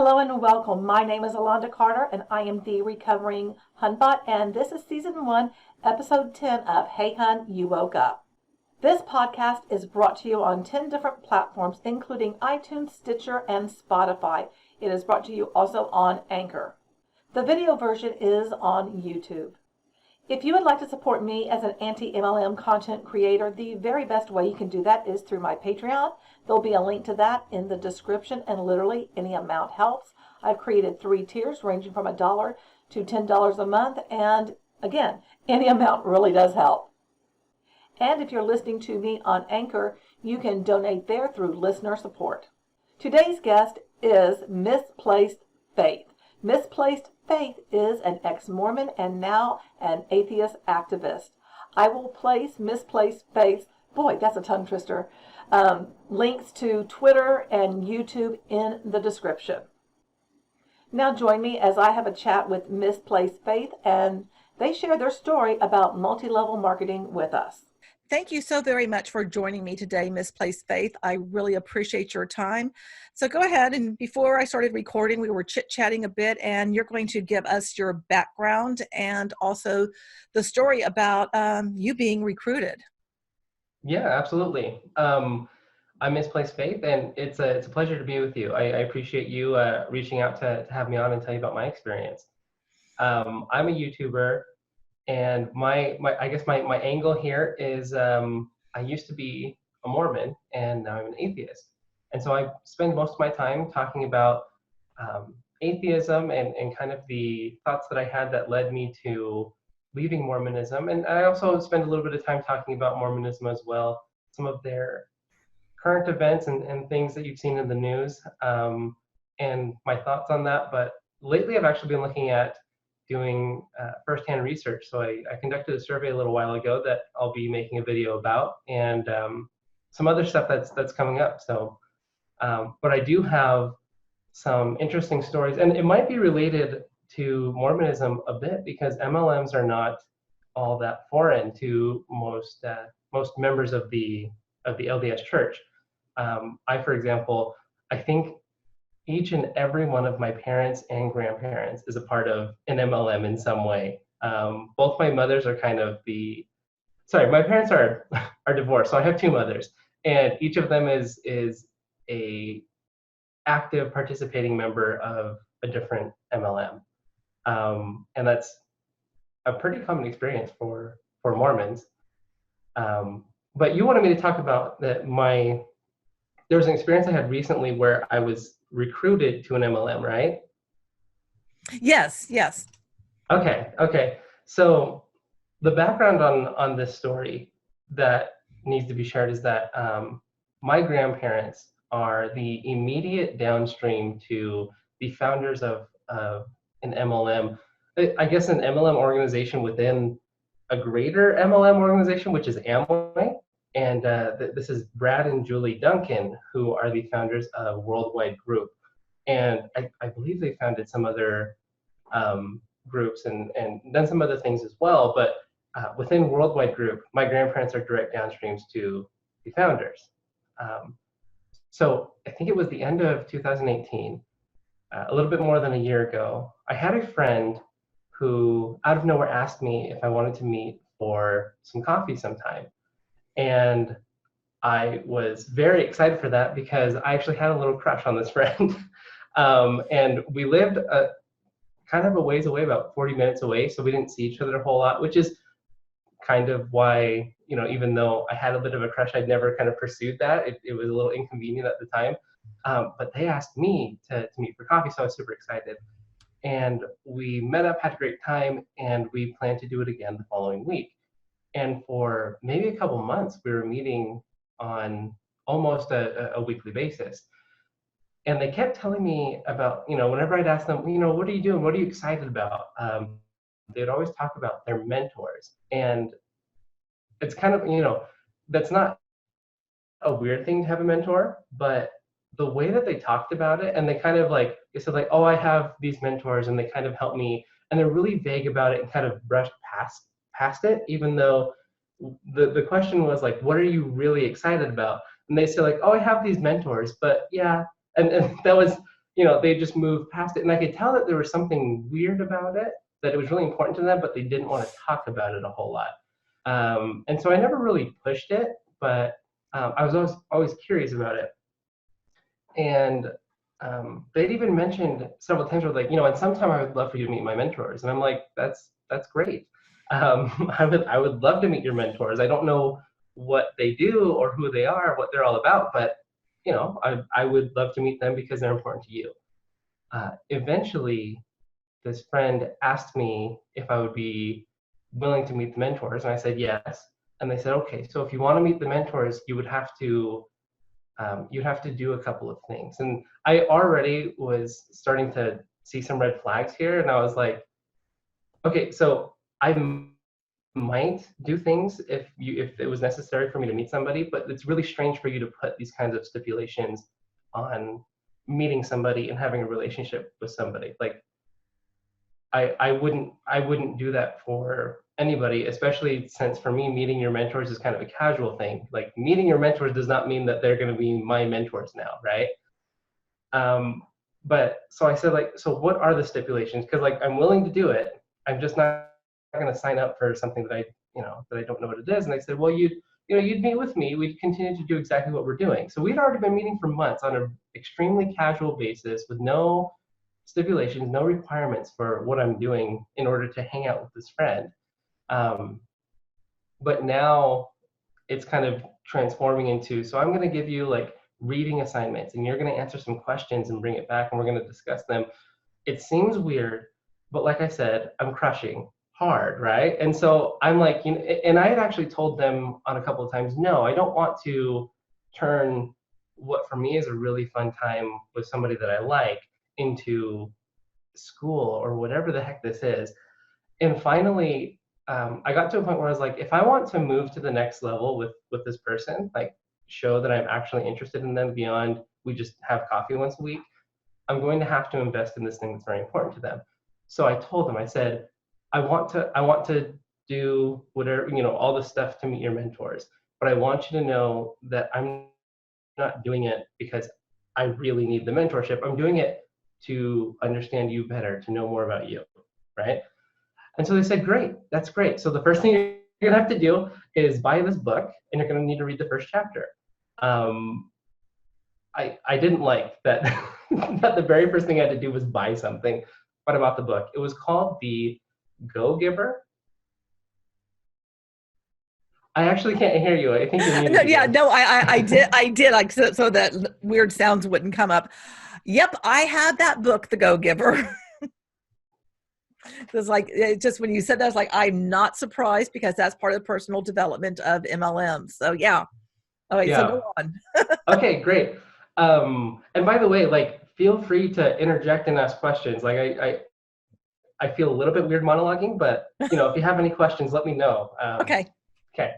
Hello and welcome. My name is Alonda Carter and I am the recovering Hunbot, and this is season 1, episode 10 of Hey Hun, You Woke Up. This podcast is brought to you on 10 different platforms, including iTunes, Stitcher, and Spotify. It is brought to you also on Anchor. The video version is on YouTube. If you would like to support me as an anti-MLM content creator, the very best way you can do that is through my Patreon. There'll be a link to that in the description, and literally any amount helps. I've created 3 tiers ranging from $1 to $10 a month, and again, any amount really does help. And if you're listening to me on Anchor, you can donate there through listener support. Today's guest is Misplaced Faith. Misplaced Faith is an ex-Mormon and now an atheist activist. I will place Misplaced Faith, boy, that's a tongue twister, links to Twitter and YouTube in the description. Now join me as I have a chat with Misplaced Faith, and they share their story about multi-level marketing with us. Thank you so very much for joining me today, Misplaced Faith. I really appreciate your time. So go ahead, and before I started recording, we were chit-chatting a bit, and you're going to give us your background and also the story about you being recruited. Yeah, absolutely. I'm Misplaced Faith, and it's a pleasure to be with you. I appreciate you reaching out to have me on and tell you about my experience. I'm a YouTuber. And I guess my angle here is I used to be a Mormon and now I'm an atheist. And so I spend most of my time talking about atheism and kind of the thoughts that I had that led me to leaving Mormonism. And I also spend a little bit of time talking about Mormonism as well, some of their current events and things that you've seen in the news, and my thoughts on that. But lately I've actually been looking at doing firsthand research. So I conducted a survey a little while ago that I'll be making a video about, and some other stuff that's coming up. So, but I do have some interesting stories, and it might be related to Mormonism a bit because MLMs are not all that foreign to most members of the LDS Church. For example, I think each and every one of my parents and grandparents is a part of an MLM in some way. Both my mothers are kind of my parents are divorced, so I have 2 mothers, and each of them is a active participating member of a different MLM. And that's a pretty common experience for Mormons. But you wanted me to talk about that there was an experience I had recently where I was recruited to an MLM, right? Yes. Okay. So the background on this story that needs to be shared is that my grandparents are the immediate downstream to the founders of an MLM. I guess an MLM organization within a greater MLM organization, which is Amway. And this is Brad and Julie Duncan, who are the founders of Worldwide Group. And I believe they founded some other groups and done some other things as well. But within Worldwide Group, my grandparents are direct downstreams to the founders. So I think it was the end of 2018, a little bit more than a year ago. I had a friend who out of nowhere asked me if I wanted to meet for some coffee sometime. And I was very excited for that because I actually had a little crush on this friend. And we lived kind of a ways away, about 40 minutes away, so we didn't see each other a whole lot, which is kind of why, even though I had a bit of a crush, I'd never kind of pursued that. It was a little inconvenient at the time. But they asked me to meet for coffee, so I was super excited. And we met up, had a great time, and we planned to do it again the following week. And for maybe a couple months, we were meeting on almost a weekly basis. And they kept telling me about, whenever I'd ask them, what are you doing? What are you excited about? They'd always talk about their mentors. And it's kind of, that's not a weird thing to have a mentor, but the way that they talked about it, and they kind of they said oh, I have these mentors and they kind of help me. And they're really vague about it and kind of brushed past it, even though the question was what are you really excited about? And they say oh, I have these mentors, but yeah. And that was they just moved past it. And I could tell that there was something weird about it, that it was really important to them, but they didn't want to talk about it a whole lot. And so I never really pushed it, but I was always curious about it. And they'd even mentioned several times where like, and sometime I would love for you to meet my mentors. And I'm like, that's great. I would love to meet your mentors. I don't know what they do or who they are, what they're all about, but I would love to meet them because they're important to you. Eventually, this friend asked me if I would be willing to meet the mentors, and I said yes. And they said, okay, so if you want to meet the mentors, you would have to do a couple of things. And I already was starting to see some red flags here, and I was like, okay, so I might do things if it was necessary for me to meet somebody, but it's really strange for you to put these kinds of stipulations on meeting somebody and having a relationship with somebody. Like I wouldn't do that for anybody, especially since for me, meeting your mentors is kind of a casual thing. Like meeting your mentors does not mean that they're going to be my mentors now, right? But so I said, like, so what are the stipulations? Because like I'm willing to do it. I'm just not going to sign up for something that I don't know what it is. And they said, well, you'd meet with me. We'd continue to do exactly what we're doing. So we'd already been meeting for months on an extremely casual basis with no stipulations, no requirements for what I'm doing in order to hang out with this friend. But now it's kind of transforming into, so I'm going to give you like reading assignments and you're going to answer some questions and bring it back and we're going to discuss them. It seems weird, but like I said, I'm crushing hard, right? And so I'm like, and I had actually told them on a couple of times, no, I don't want to turn what for me is a really fun time with somebody that I like into school or whatever the heck this is. And finally, I got to a point where I was like, if I want to move to the next level with this person, like show that I'm actually interested in them beyond we just have coffee once a week, I'm going to have to invest in this thing that's very important to them. So I told them, I said, I want to do whatever, all the stuff to meet your mentors, but I want you to know that I'm not doing it because I really need the mentorship. I'm doing it to understand you better, to know more about you, right? And so they said, great, that's great. So the first thing you're gonna have to do is buy this book and you're gonna need to read the first chapter. I didn't like that, that the very first thing I had to do was buy something, but I bought the book. It was called The Go-Giver. I actually can't hear you. I think you're muted. No, yeah, no, I did, like, so that weird sounds wouldn't come up. Yep, I had that book, The Go-Giver. It was like, it just when you said that, I was like, I'm not surprised because that's part of the personal development of MLM. So yeah. All right, so go on. Okay, great. And by the way, like, feel free to interject and ask questions. Like I feel a little bit weird monologuing, but if you have any questions, let me know. Okay. Okay.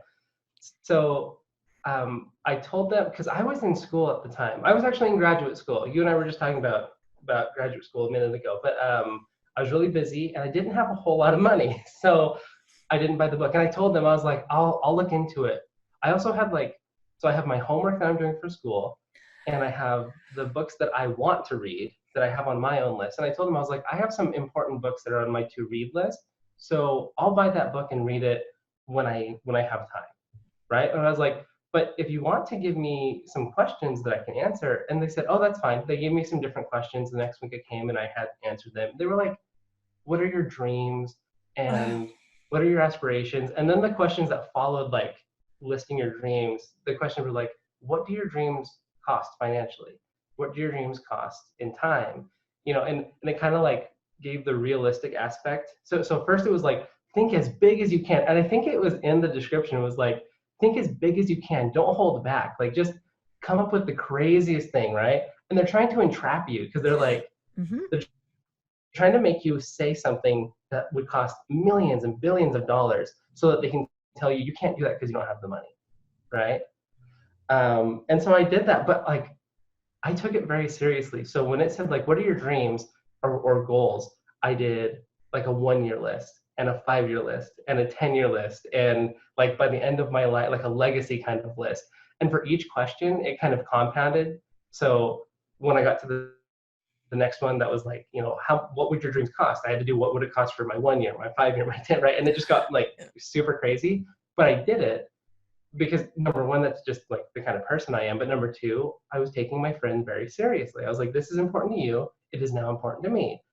So I told them, because I was in school at the time. I was actually in graduate school. You and I were just talking about graduate school a minute ago, but I was really busy and I didn't have a whole lot of money. So I didn't buy the book. And I told them, I was like, I'll look into it. I also had so I have my homework that I'm doing for school and I have the books that I want to read that I have on my own list. And I told them, I was like, I have some important books that are on my to read list. So I'll buy that book and read it when I have time. Right. And I was like, but if you want to give me some questions that I can answer, and they said, oh, that's fine. They gave me some different questions. The next week I came and I had answered them. They were like, what are your dreams? And what are your aspirations? And then the questions that followed, like listing your dreams, the questions were like, what do your dreams cost financially? What do your dreams cost in time? And it kind of like gave the realistic aspect. So first it was like, think as big as you can. And I think it was in the description, it was like, think as big as you can. Don't hold back. Like just come up with the craziest thing, right? And they're trying to entrap you because they're like, they're trying to make you say something that would cost millions and billions of dollars so that they can tell you you can't do that because you don't have the money, right? And so I did that, but like I took it very seriously. So when it said like, what are your dreams or goals? I did like a 1-year list and a 5-year list and a 10-year list. And like by the end of my life, like a legacy kind of list. And for each question, it kind of compounded. So when I got to the the next one that was like, what would your dreams cost? I had to do what would it cost for my 1 year, my 5 year, my 10, right? And it just got like super crazy. But I did it because number one, that's just like the kind of person I am. But number two, I was taking my friend very seriously. I was like, this is important to you. It is now important to me.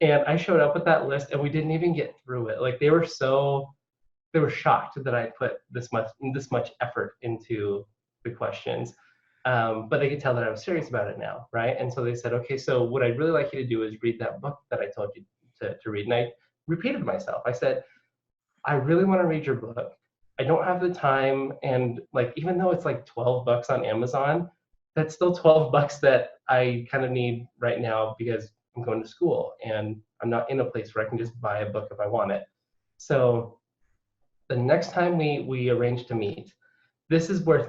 And I showed up with that list and we didn't even get through it. Like they were shocked that I put this much effort into the questions. But they could tell that I was serious about it now, right? And so they said, okay, so what I'd really like you to do is read that book that I told you to read. And I repeated myself. I said, I really want to read your book. I don't have the time. And like, even though it's like $12 on Amazon, that's still $12 that I kind of need right now because I'm going to school and I'm not in a place where I can just buy a book if I want it. So the next time we arranged to meet, this is where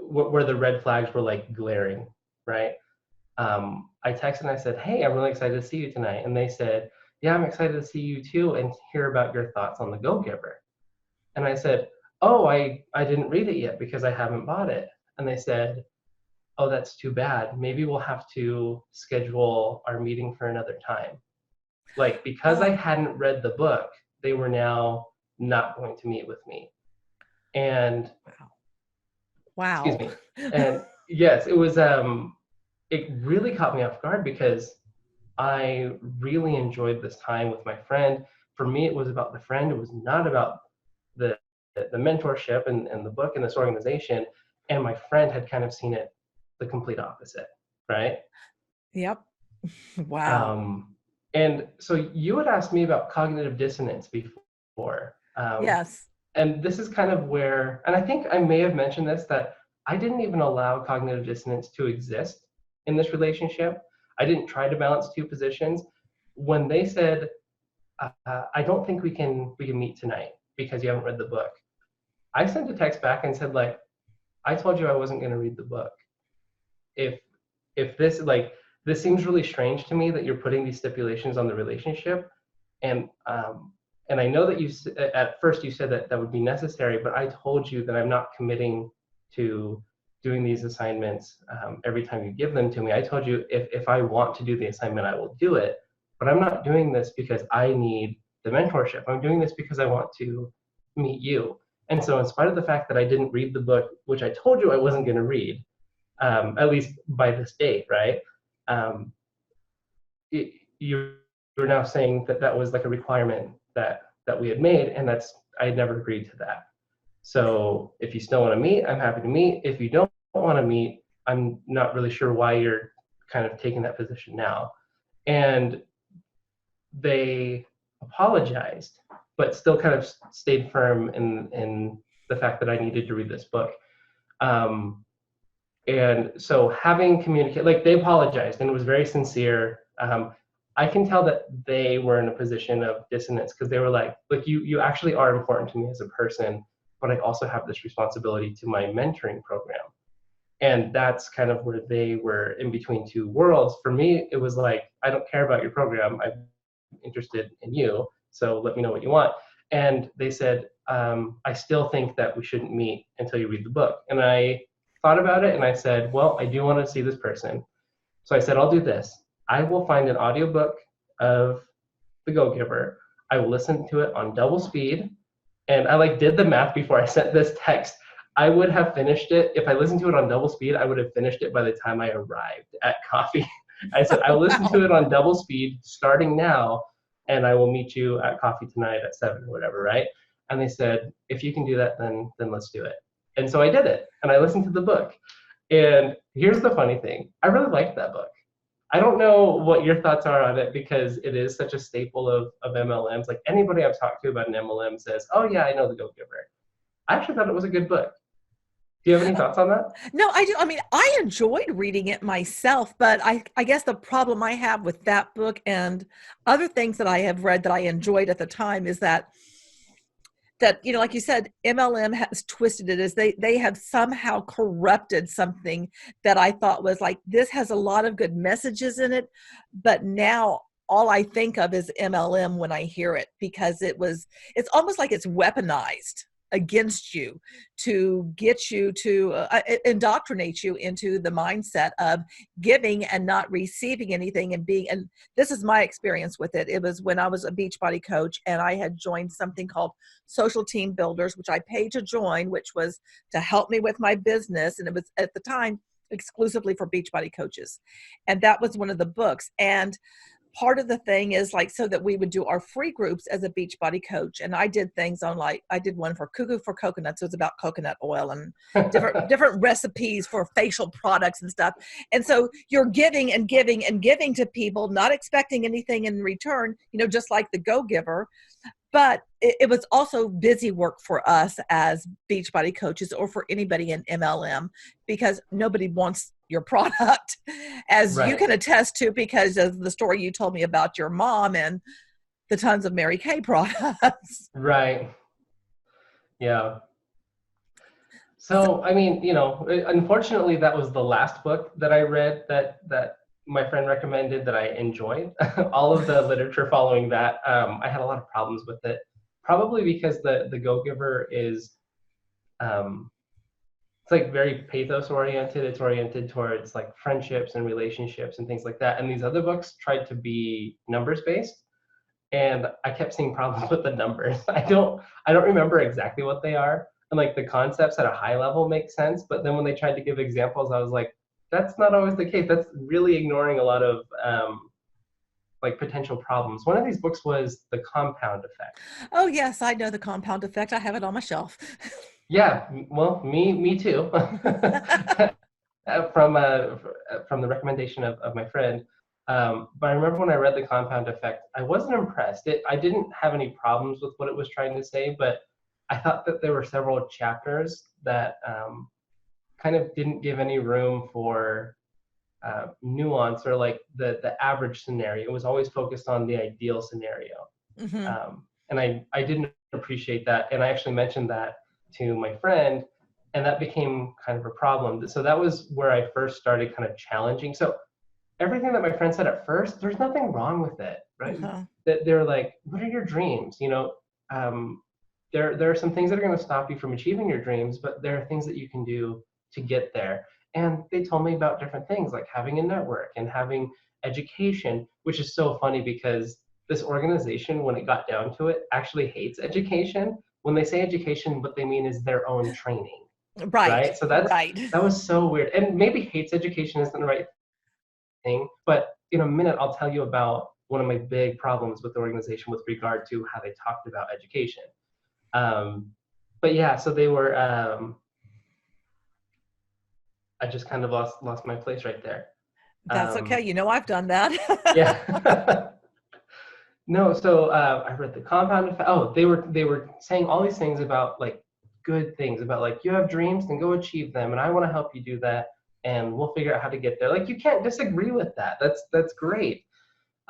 where the red flags were like glaring, right? I texted and I said, hey, I'm really excited to see you tonight. And they said, yeah, I'm excited to see you too and hear about your thoughts on The Go-Giver. And I said, oh, I didn't read it yet because I haven't bought it. And they said, oh, that's too bad. Maybe we'll have to schedule our meeting for another time. Like, because I hadn't read the book, they were now not going to meet with me. And wow. Excuse me. And yes, it was, it really caught me off guard because I really enjoyed this time with my friend. For me, it was about the friend. It was not about the mentorship and the book and this organization. And my friend had kind of seen it the complete opposite, right? Yep. Wow. And so you had asked me about cognitive dissonance before. Yes. And this is kind of where, and I think I may have mentioned this, that I didn't even allow cognitive dissonance to exist in this relationship. I didn't try to balance two positions. When they said, I don't think we can meet tonight because you haven't read the book, I sent a text back and said, like, I told you I wasn't going to read the book. If this seems really strange to me that you're putting these stipulations on the relationship, and I know that at first you said that would be necessary, but I told you that I'm not committing to doing these assignments every time you give them to me. I told you if I want to do the assignment, I will do it, but I'm not doing this because I need the mentorship. I'm doing this because I want to meet you. And so in spite of the fact that I didn't read the book, which I told you I wasn't going to read, at least by this date, right? You're now saying that was like a requirement that we had made, and I had never agreed to that. So if you still want to meet, I'm happy to meet. If you don't want to meet, I'm not really sure why you're kind of taking that position now. And they apologized, but still kind of stayed firm in the fact that I needed to read this book. And so having communicated, like they apologized and it was very sincere. I can tell that they were in a position of dissonance because they were like, look, you actually are important to me as a person, but I also have this responsibility to my mentoring program. And that's kind of where they were in between two worlds. For me, it was like, I don't care about your program. I'm interested in you. So let me know what you want. And they said, I still think that we shouldn't meet until you read the book. And I thought about it and I said, well, I do want to see this person. So I said, I'll do this. I will find an audiobook of The Go-Giver. I will listen to it on double speed. And I did the math before I sent this text. I would have finished it. If I listened to it on double speed, I would have finished it by the time I arrived at coffee. I said, I will listen to it on double speed starting now, and I will meet you at coffee tonight at 7 or whatever, right? And they said, if you can do that, then let's do it. And so I did it, and I listened to the book. And here's the funny thing. I really liked that book. I don't know what your thoughts are on it because it is such a staple of MLMs. Like anybody I've talked to about an MLM says, oh yeah, I know The Go-Giver. I actually thought it was a good book. Do you have any thoughts on that? No, I do. I mean, I enjoyed reading it myself, but I guess the problem I have with that book and other things that I have read that I enjoyed at the time is that like you said, MLM has twisted it as they have somehow corrupted something that I thought was like, this has a lot of good messages in it, but now all I think of is MLM when I hear it because it's almost like it's weaponized. against you, to get you to indoctrinate you into the mindset of giving and not receiving anything, and this is my experience with it. It was when I was a Beachbody coach, and I had joined something called Social Team Builders, which I paid to join, which was to help me with my business. And it was at the time exclusively for Beachbody coaches. And that was one of the books. And part of the thing is like, so that we would do our free groups as a Beachbody coach. And I did things on, like, I did one for Cuckoo for Coconut. So it's about coconut oil and different recipes for facial products and stuff. And so you're giving and giving and giving to people, not expecting anything in return, just like the Go Giver. But it was also busy work for us as Beachbody coaches, or for anybody in MLM, because nobody wants your product, as you can attest to, because of the story you told me about your mom and the tons of Mary Kay products. Right. Yeah. So, I mean, unfortunately, that was the last book that I read that my friend recommended that I enjoyed. All of the literature following that, I had a lot of problems with it, probably because the Go Giver is, it's like very pathos oriented. It's oriented towards like friendships and relationships and things like that. And these other books tried to be numbers based, and I kept seeing problems with the numbers. I don't remember exactly what they are. And like the concepts at a high level make sense, but then when they tried to give examples, I was like, that's not always the case. That's really ignoring a lot of like potential problems. One of these books was The Compound Effect. Oh yes, I know The Compound Effect. I have it on my shelf. Yeah, well, me too. From the recommendation of my friend. But I remember when I read The Compound Effect, I wasn't impressed. I didn't have any problems with what it was trying to say, but I thought that there were several chapters that kind of didn't give any room for nuance, or like the average scenario. It was always focused on the ideal scenario. Mm-hmm. And I didn't appreciate that. And I actually mentioned that to my friend, and that became kind of a problem. So that was where I first started kind of challenging. So everything that my friend said at first, there's nothing wrong with it, right? Uh-huh. That they're like, what are your dreams? There are some things that are going to stop you from achieving your dreams, but there are things that you can do to get there. And they told me about different things, like having a network and having education, which is so funny because this organization, when it got down to it, actually hates education. When they say education, what they mean is their own training. Right? So that was so weird. And maybe hates education isn't the right thing, but in a minute, I'll tell you about one of my big problems with the organization with regard to how they talked about education. But yeah, so they were, I just kind of lost my place right there. That's okay. I've done that. Yeah. No, so I read The Compound Effect. Oh, they were saying all these things about like good things, about like, you have dreams, then go achieve them, and I want to help you do that, and we'll figure out how to get there. Like, you can't disagree with that. That's great.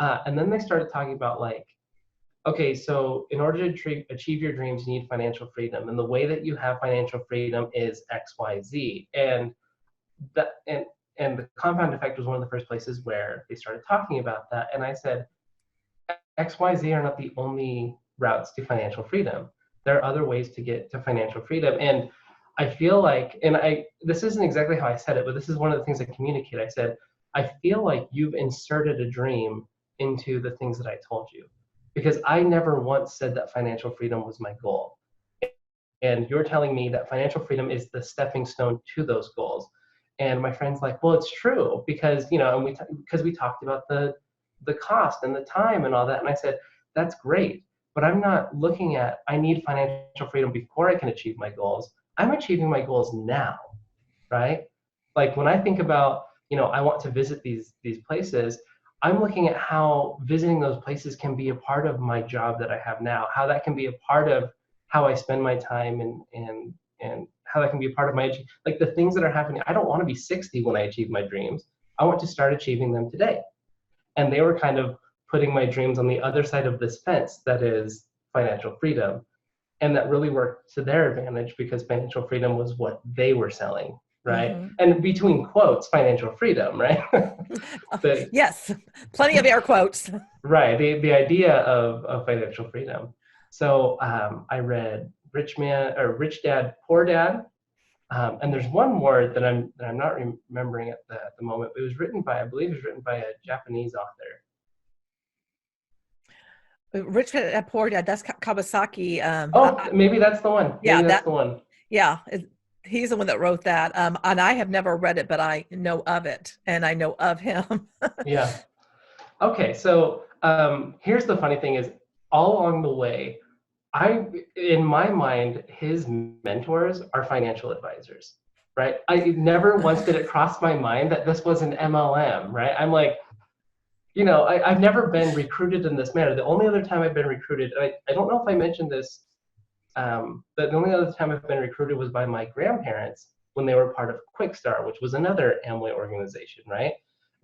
And then they started talking about like, okay, so in order to achieve your dreams, you need financial freedom, and the way that you have financial freedom is X, Y, Z. And the Compound Effect was one of the first places where they started talking about that. And I said, X, Y, Z are not the only routes to financial freedom. There are other ways to get to financial freedom. And I feel like, this isn't exactly how I said it, but this is one of the things I communicate. I said, I feel like you've inserted a dream into the things that I told you, because I never once said that financial freedom was my goal. And you're telling me that financial freedom is the stepping stone to those goals. And my friend's like, well, it's true, because, because we talked about the cost and the time and all that. And I said, that's great, but I'm not looking at, I need financial freedom before I can achieve my goals. I'm achieving my goals now, right? Like when I think about, I want to visit these places, I'm looking at how visiting those places can be a part of my job that I have now, how that can be a part of how I spend my time, and how that can be a part of my, like the things that are happening. I don't want to be 60 when I achieve my dreams. I want to start achieving them today. And they were kind of putting my dreams on the other side of this fence, that is financial freedom. And that really worked to their advantage, because financial freedom was what they were selling, right? Mm-hmm. And between quotes, financial freedom, right? Yes, plenty of air quotes. Right, the idea of financial freedom. So I read Rich Dad, Poor Dad. And there's one more that I'm not remembering at the moment. But it was written by, I believe, it was written by a Japanese author. Rich Dad Poor Dad. That's Kawasaki. Maybe that's the one. Yeah, maybe that's the one. Yeah, he's the one that wrote that. And I have never read it, but I know of it, and I know of him. Yeah. Okay, so here's the funny thing is, all along the way, in my mind, his mentors are financial advisors, right? I never once did it cross my mind that this was an MLM, right? I'm like, I've never been recruited in this manner. The only other time I've been recruited, I don't know if I mentioned this, but the only other time I've been recruited was by my grandparents when they were part of Quickstar, which was another Amway organization, right?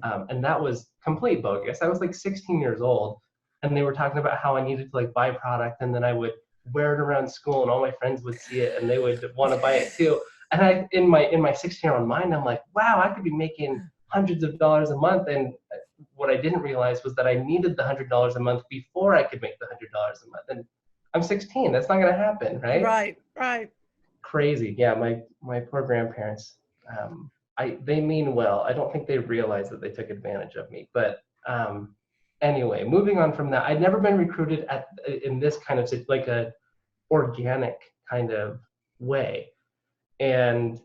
And that was complete bogus. I was like 16 years old, and they were talking about how I needed to like buy product, and then I would wear it around school, and all my friends would see it, and they would want to buy it too. And in my 16-year-old mind, I'm like, wow, I could be making hundreds of dollars a month. And what I didn't realize was that I needed the $100 a month before I could make the $100 a month. And I'm 16. That's not going to happen, right? Right. Crazy. Yeah, my poor grandparents. They mean well. I don't think they realize that they took advantage of me. But anyway, moving on from that, I'd never been recruited in this kind of like a organic kind of way. And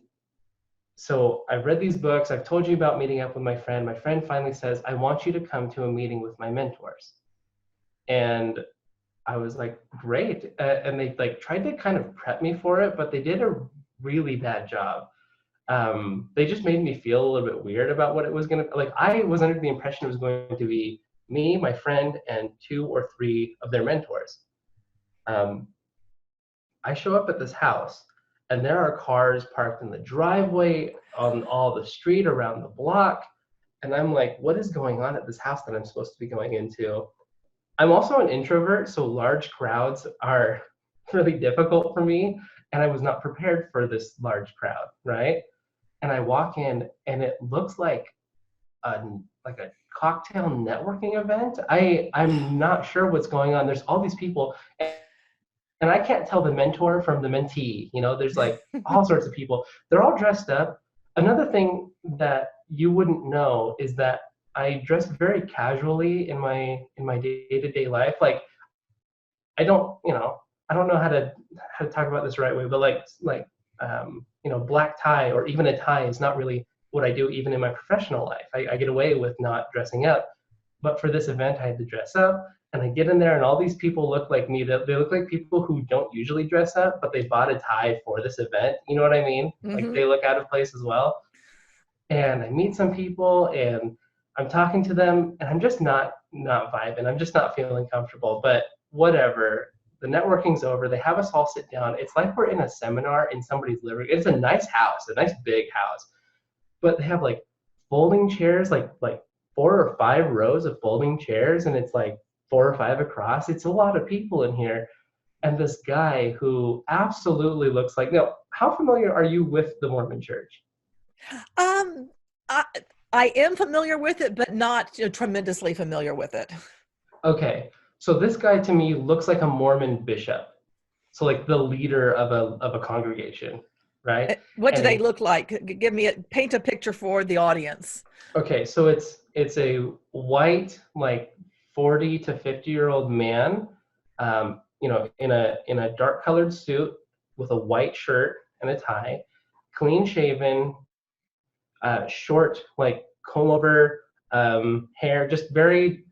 so I've read these books. I've told you about meeting up with my friend. My friend finally says, I want you to come to a meeting with my mentors. And I was like, great. And they like tried to kind of prep me for it, but they did a really bad job. They just made me feel a little bit weird about what it was going to, like, I was under the impression it was going to be me, my friend, and 2 or 3 of their mentors. I show up at this house, and there are cars parked in the driveway, on all the street, around the block. And I'm like, what is going on at this house that I'm supposed to be going into? I'm also an introvert, so large crowds are really difficult for me. And I was not prepared for this large crowd, right? And I walk in, and it looks like a cocktail networking event. I'm not sure what's going on. There's all these people, and I can't tell the mentor from the mentee. There's like all sorts of people. They're all dressed up. Another thing that you wouldn't know is that I dress very casually in my day-to-day life. Like, I don't know how to talk about this the right way, but black tie or even a tie is not really what I do even in my professional life. I get away with not dressing up, but for this event I had to dress up, and I get in there and all these people look like me. They look like people who don't usually dress up, but they bought a tie for this event. You know what I mean? Mm-hmm. Like, they look out of place as well. And I meet some people, and I'm talking to them, and I'm just not vibing. I'm just not feeling comfortable, but whatever. The networking's over. They have us all sit down. It's like we're in a seminar in somebody's living room. It's a nice house, a nice big house, but they have like folding chairs, like 4 or 5 rows of folding chairs, and it's like 4 or 5 across. It's a lot of people in here. And this guy who absolutely looks like, now, how familiar are you with the Mormon Church? I am familiar with it, but not tremendously familiar with it. Okay. So this guy to me looks like a Mormon bishop. So like the leader of a congregation, right? What do they look like? Paint a picture for the audience. Okay. So it's a white, like 40 to 50-year-old man, in a dark colored suit with a white shirt and a tie, clean shaven, short, like comb over hair, just very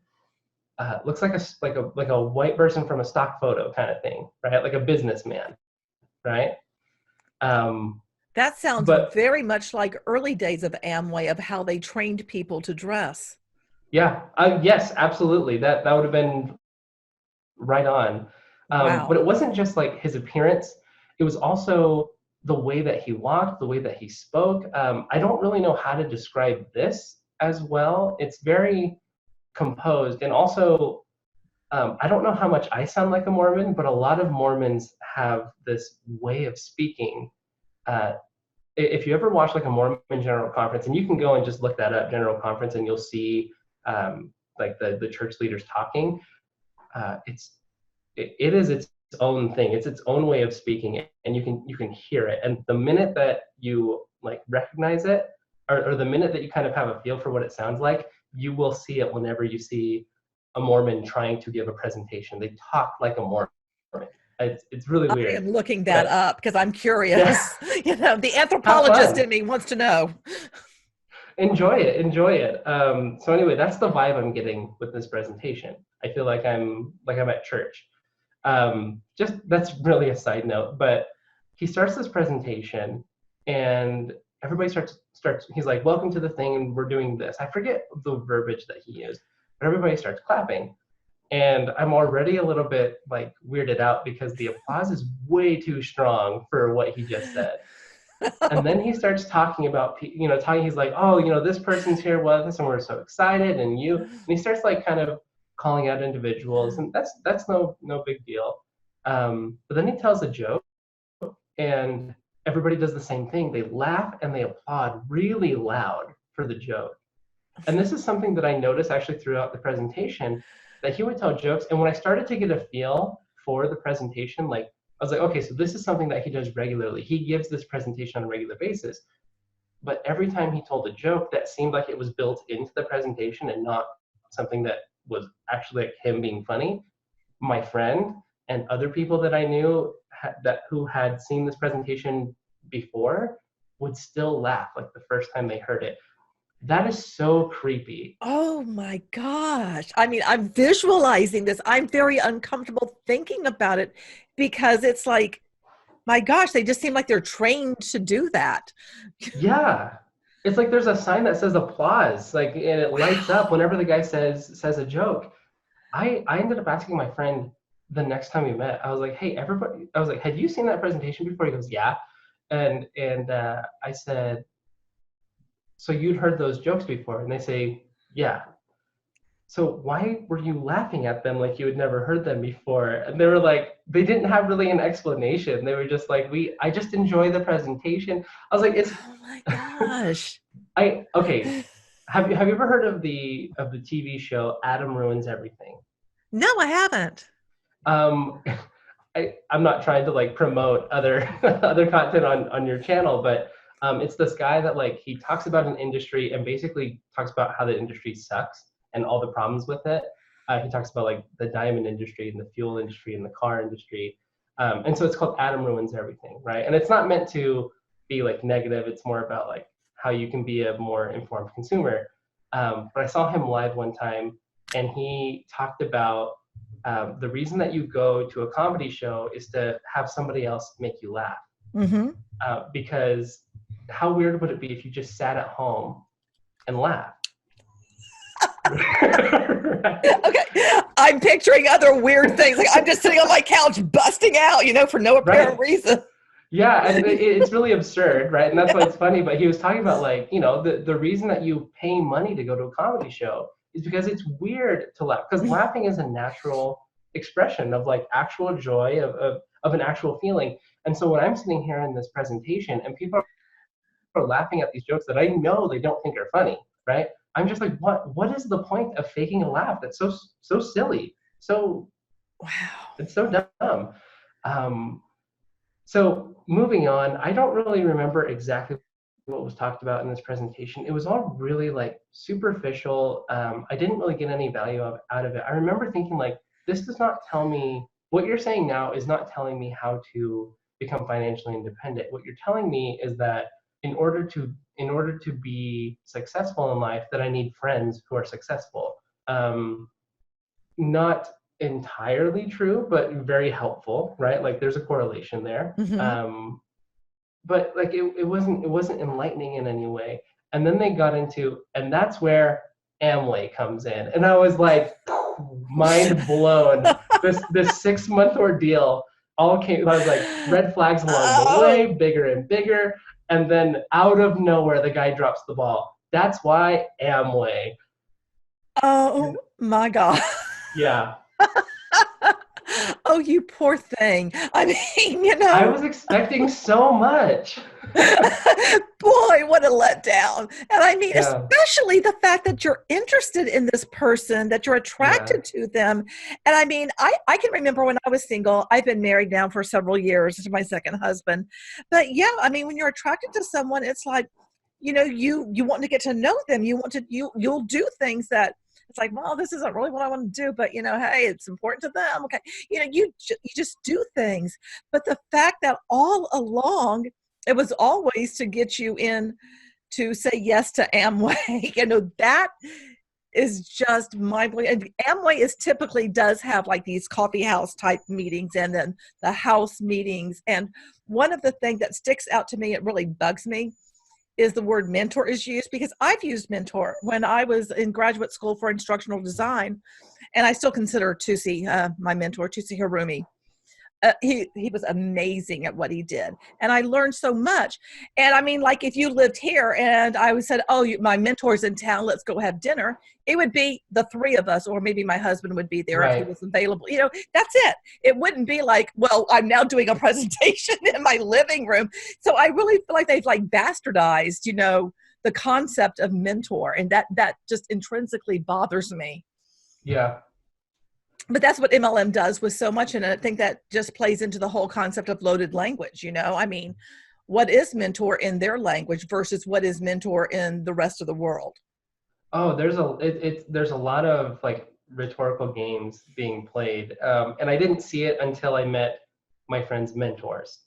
looks like a white person from a stock photo kind of thing, right? Like a businessman, right? That sounds very much like early days of Amway, of how they trained people to dress. Yeah. Yes, absolutely. That would have been right on. Wow. But it wasn't just like his appearance. It was also the way that he walked, the way that he spoke. I don't really know how to describe this as well. It's very composed. And also, I don't know how much I sound like a Mormon, but a lot of Mormons have this way of speaking. If you ever watch like a Mormon General Conference, and you can go and just look that up, General Conference, and you'll see like the church leaders talking. It is its own thing. It's its own way of speaking, and you can hear it. And the minute that you like recognize it, or the minute that you kind of have a feel for what it sounds like, you will see it whenever you see a Mormon trying to give a presentation. They talk like a Mormon. It's really weird. I am looking that up because I'm curious. Yeah. You know, the anthropologist in me wants to know. Enjoy it. So anyway, that's the vibe I'm getting with this presentation. I feel like I'm at church. Just that's really a side note, but he starts this presentation and everybody starts he's like, welcome to the thing, and we're doing this. I forget the verbiage that he used, but everybody starts clapping. And I'm already a little bit like weirded out because the applause is way too strong for what he just said. And then he starts talking about, he's like, oh, this person's here with us and we're so excited, and he starts like kind of calling out individuals, and that's no big deal. But then he tells a joke, and everybody does the same thing. They laugh and they applaud really loud for the joke. And this is something that I noticed actually throughout the presentation, that he would tell jokes. And when I started to get a feel for the presentation, like I was like, okay, so this is something that he does regularly. He gives this presentation on a regular basis. But every time he told a joke, that seemed like it was built into the presentation and not something that was actually like him being funny. My friend and other people that I knew who had seen this presentation before would still laugh like the first time they heard it. That is so creepy. Oh my gosh. I mean, I'm visualizing this. I'm very uncomfortable thinking about it because it's like, my gosh, they just seem like they're trained to do that. Yeah. It's like there's a sign that says applause, like, and it lights up whenever the guy says a joke. I ended up asking my friend the next time we met. I was like, hey, everybody, I was like, had you seen that presentation before? He goes, yeah. And I said, so you'd heard those jokes before? And they say, yeah. So why were you laughing at them like you had never heard them before? And they were like, they didn't have really an explanation. They were just like, I just enjoy the presentation. I was like, Oh my gosh. Okay. Have you ever heard of the TV show Adam Ruins Everything? No, I haven't. I'm not trying to like promote other content on your channel, but it's this guy that like he talks about an industry and basically talks about how the industry sucks and all the problems with it. He talks about like the diamond industry and the fuel industry and the car industry. And so it's called Adam Ruins Everything, right? And it's not meant to be like negative. It's more about like how you can be a more informed consumer. But I saw him live one time and he talked about the reason that you go to a comedy show is to have somebody else make you laugh. Mm-hmm. Because how weird would it be if you just sat at home and laughed? Right? Okay, I'm picturing other weird things. Like I'm just sitting on my couch busting out, for no apparent reason. Yeah, and it's really absurd, right? And that's why it's funny. But he was talking about like, the reason that you pay money to go to a comedy show is because it's weird to laugh. Because laughing is a natural expression of like actual joy, of an actual feeling. And so when I'm sitting here in this presentation and people are laughing at these jokes that I know they don't think are funny, right? I'm just like, what is the point of faking a laugh? That's so silly. So wow. It's so dumb. So moving on, I don't really remember exactly what was talked about in this presentation. It was all really like superficial. I didn't really get any value out of it. I remember thinking like, this does not tell me, what you're saying now is not telling me how to become financially independent. What you're telling me is that in order to be successful in life, that I need friends who are successful. Not entirely true, but very helpful, right? Like there's a correlation there. Mm-hmm. But like it wasn't enlightening in any way. And then they got into, and that's where Amway comes in. And I was like, mind blown. This 6-month ordeal all came, I was like, red flags along the way, bigger and bigger. And then out of nowhere, the guy drops the ball. That's why Amway. Oh my God. Yeah. Oh, you poor thing. I mean, I was expecting so much. boy, what a letdown. And I mean, Yeah. especially the fact that you're interested in this person, that you're Yeah. attracted to them. And I mean, I can remember when I was single, I've been married now for several years to my second husband. But yeah, I mean, when you're attracted to someone, it's like, you want to get to know them. You'll do things that it's like, well, this isn't really what I want to do, but hey, it's important to them. Okay. You just do things. But the fact that all along, it was always to get you in to say yes to Amway. That is just mind-blowing. And Amway typically does have like these coffee house type meetings and then the house meetings. And one of the things that sticks out to me, it really bugs me, is the word mentor is used, because I've used mentor when I was in graduate school for instructional design, and I still consider Tusi my mentor, Tusi Harumi. He was amazing at what he did, and I learned so much. And I mean, like if you lived here and I said, oh, my mentor's in town, let's go have dinner, it would be the three of us, or maybe my husband would be there if he was available. That's it. It wouldn't be like, well, I'm now doing a presentation in my living room. So I really feel like they've like bastardized, the concept of mentor, and that just intrinsically bothers me. Yeah. But that's what MLM does with so much. And I think that just plays into the whole concept of loaded language. I mean, what is mentor in their language versus what is mentor in the rest of the world? Oh, there's a lot of like rhetorical games being played. And I didn't see it until I met my friend's mentors,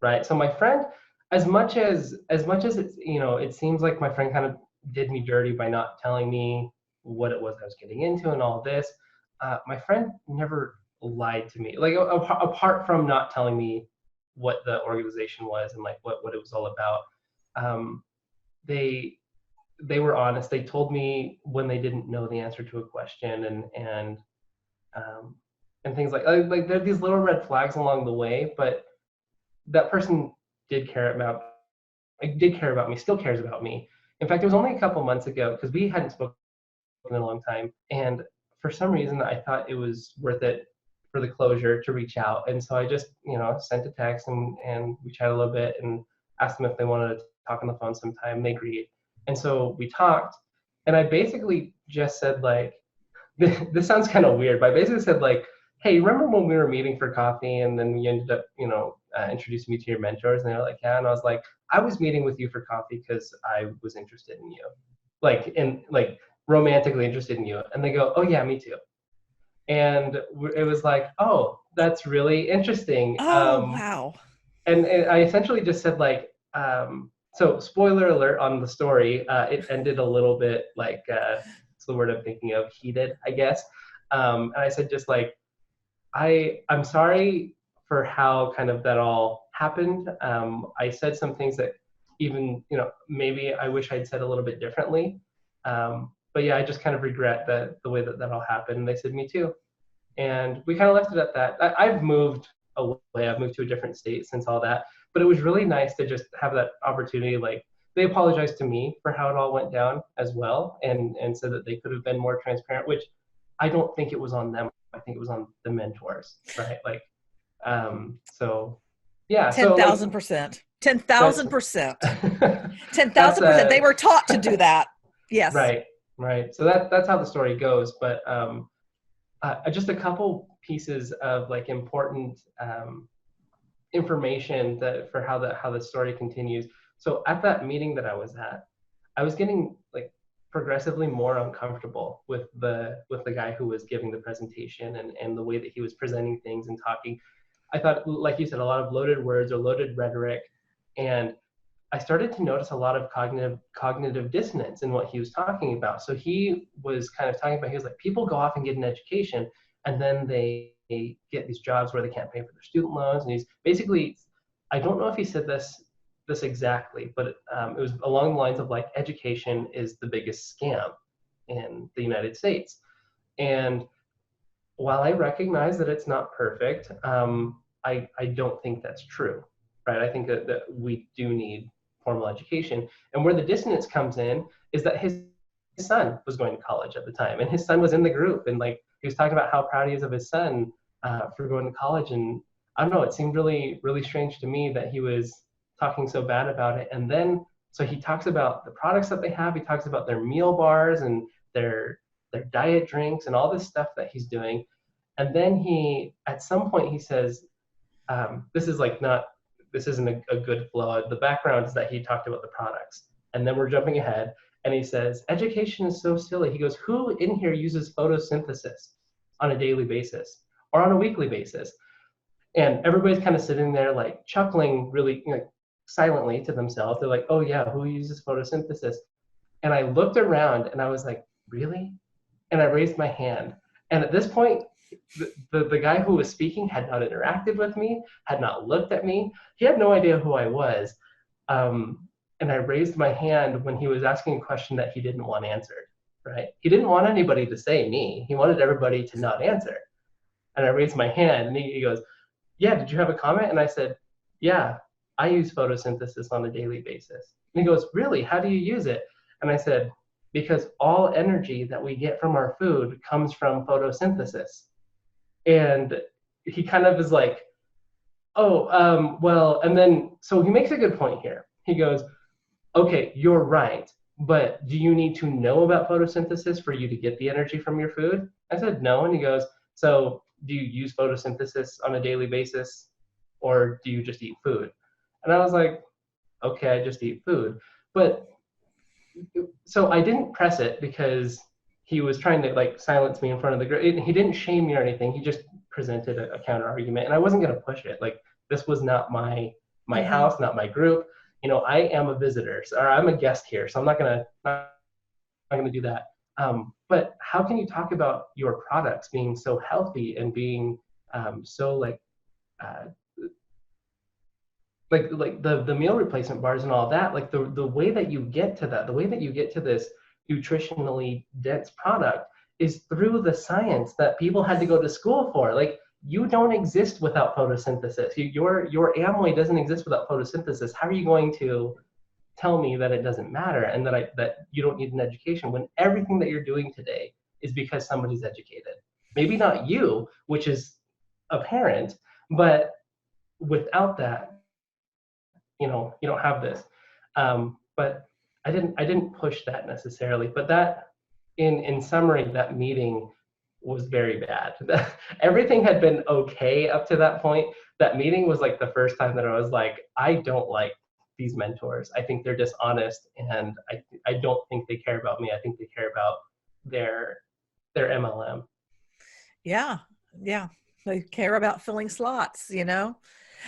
right? So my friend, as much as it's, it seems like my friend kind of did me dirty by not telling me what it was I was getting into and all this. My friend never lied to me, like apart from not telling me what the organization was and like what it was all about. They were honest. They told me when they didn't know the answer to a question, and things like there are these little red flags along the way, but that person did care about me, still cares about me. In fact, it was only a couple months ago, because we hadn't spoken in a long time, and for some reason I thought it was worth it for the closure to reach out. And so I just sent a text, and we chatted a little bit and asked them if they wanted to talk on the phone sometime. They agreed, and so we talked, and I basically just said, like, this sounds kind of weird, but I basically said, like, hey, remember when we were meeting for coffee and then you ended up introducing me to your mentors? And they're like, yeah. And I was like, I was meeting with you for coffee because I was interested in you, like romantically interested in you. And they go, oh yeah, me too. And it was like, oh, that's really interesting. Oh, wow. And I essentially just said, like, so spoiler alert on the story, it ended a little bit like, it's the word I'm thinking of, heated, I guess. And I said, just like, I'm sorry for how kind of that all happened. I said some things that even, maybe I wish I'd said a little bit differently. But yeah, I just kind of regret the way that all happened. And they said, me too. And we kind of left it at that. I've moved away. I've moved to a different state since all that. But it was really nice to just have that opportunity. Like, they apologized to me for how it all went down as well, and said that they could have been more transparent, which I don't think it was on them. I think it was on the mentors, right? Like, so yeah. 10,000%. 10,000%. 10,000%. They were taught to do that. Yes. Right. So that's how the story goes. But just a couple pieces of like important information for how the story continues. So at that meeting that I was at, I was getting like progressively more uncomfortable with the guy who was giving the presentation and the way that he was presenting things and talking. I thought, like you said, a lot of loaded words or loaded rhetoric, and I started to notice a lot of cognitive dissonance in what he was talking about. So he was kind of talking about, he was like, people go off and get an education, and then they get these jobs where they can't pay for their student loans. And he's basically, I don't know if he said this exactly, but it was along the lines of like, education is the biggest scam in the United States. And while I recognize that it's not perfect, I don't think that's true, right? I think that we do need formal education. And where the dissonance comes in is that his son was going to college at the time, and his son was in the group, and like, he was talking about how proud he is of his son, for going to college. And I don't know, it seemed really, really strange to me that he was talking so bad about it. And then, so he talks about the products that they have. He talks about their meal bars and their diet drinks and all this stuff that he's doing. And then he, at some point he says, this isn't a good flow. The background is that he talked about the products. And then we're jumping ahead and he says, education is so silly. He goes, who in here uses photosynthesis on a daily basis or on a weekly basis? And everybody's kind of sitting there like chuckling really silently to themselves. They're like, oh yeah, who uses photosynthesis? And I looked around and I was like, really? And I raised my hand. And at this point, the guy who was speaking had not interacted with me, had not looked at me. He had no idea who I was. And I raised my hand when he was asking a question that he didn't want answered, right? He didn't want anybody to say me. He wanted everybody to not answer. And I raised my hand and he goes, yeah, did you have a comment? And I said, yeah, I use photosynthesis on a daily basis. And he goes, really? How do you use it? And I said, because all energy that we get from our food comes from photosynthesis. And he kind of is like, oh, well, and then, so he makes a good point here. He goes, okay, you're right, but do you need to know about photosynthesis for you to get the energy from your food? I said, no. And he goes, so do you use photosynthesis on a daily basis or do you just eat food? And I was like, okay, I just eat food. But so I didn't press it because he was trying to like silence me in front of the group. He didn't shame me or anything. He just presented a counter argument and I wasn't going to push it. Like this was not my house, not my group. I am a visitor, or I'm a guest here, so I'm not gonna do that. But how can you talk about your products being so healthy and being so like the meal replacement bars and all that? Like the way that you get to that, the way that you get to this nutritionally dense product is through the science that people had to go to school for. Like you don't exist without photosynthesis. Your Amway doesn't exist without photosynthesis. How are you going to tell me that it doesn't matter and that you don't need an education when everything that you're doing today is because somebody's educated? Maybe not you, which is apparent, but without that, you don't have this. But I didn't push that necessarily. But that, in summary, that meeting was very bad. Everything had been okay up to that point. That meeting was like the first time that I was like, I don't like these mentors. I think they're dishonest, and I don't think they care about me. I think they care about their MLM. Yeah. They care about filling slots,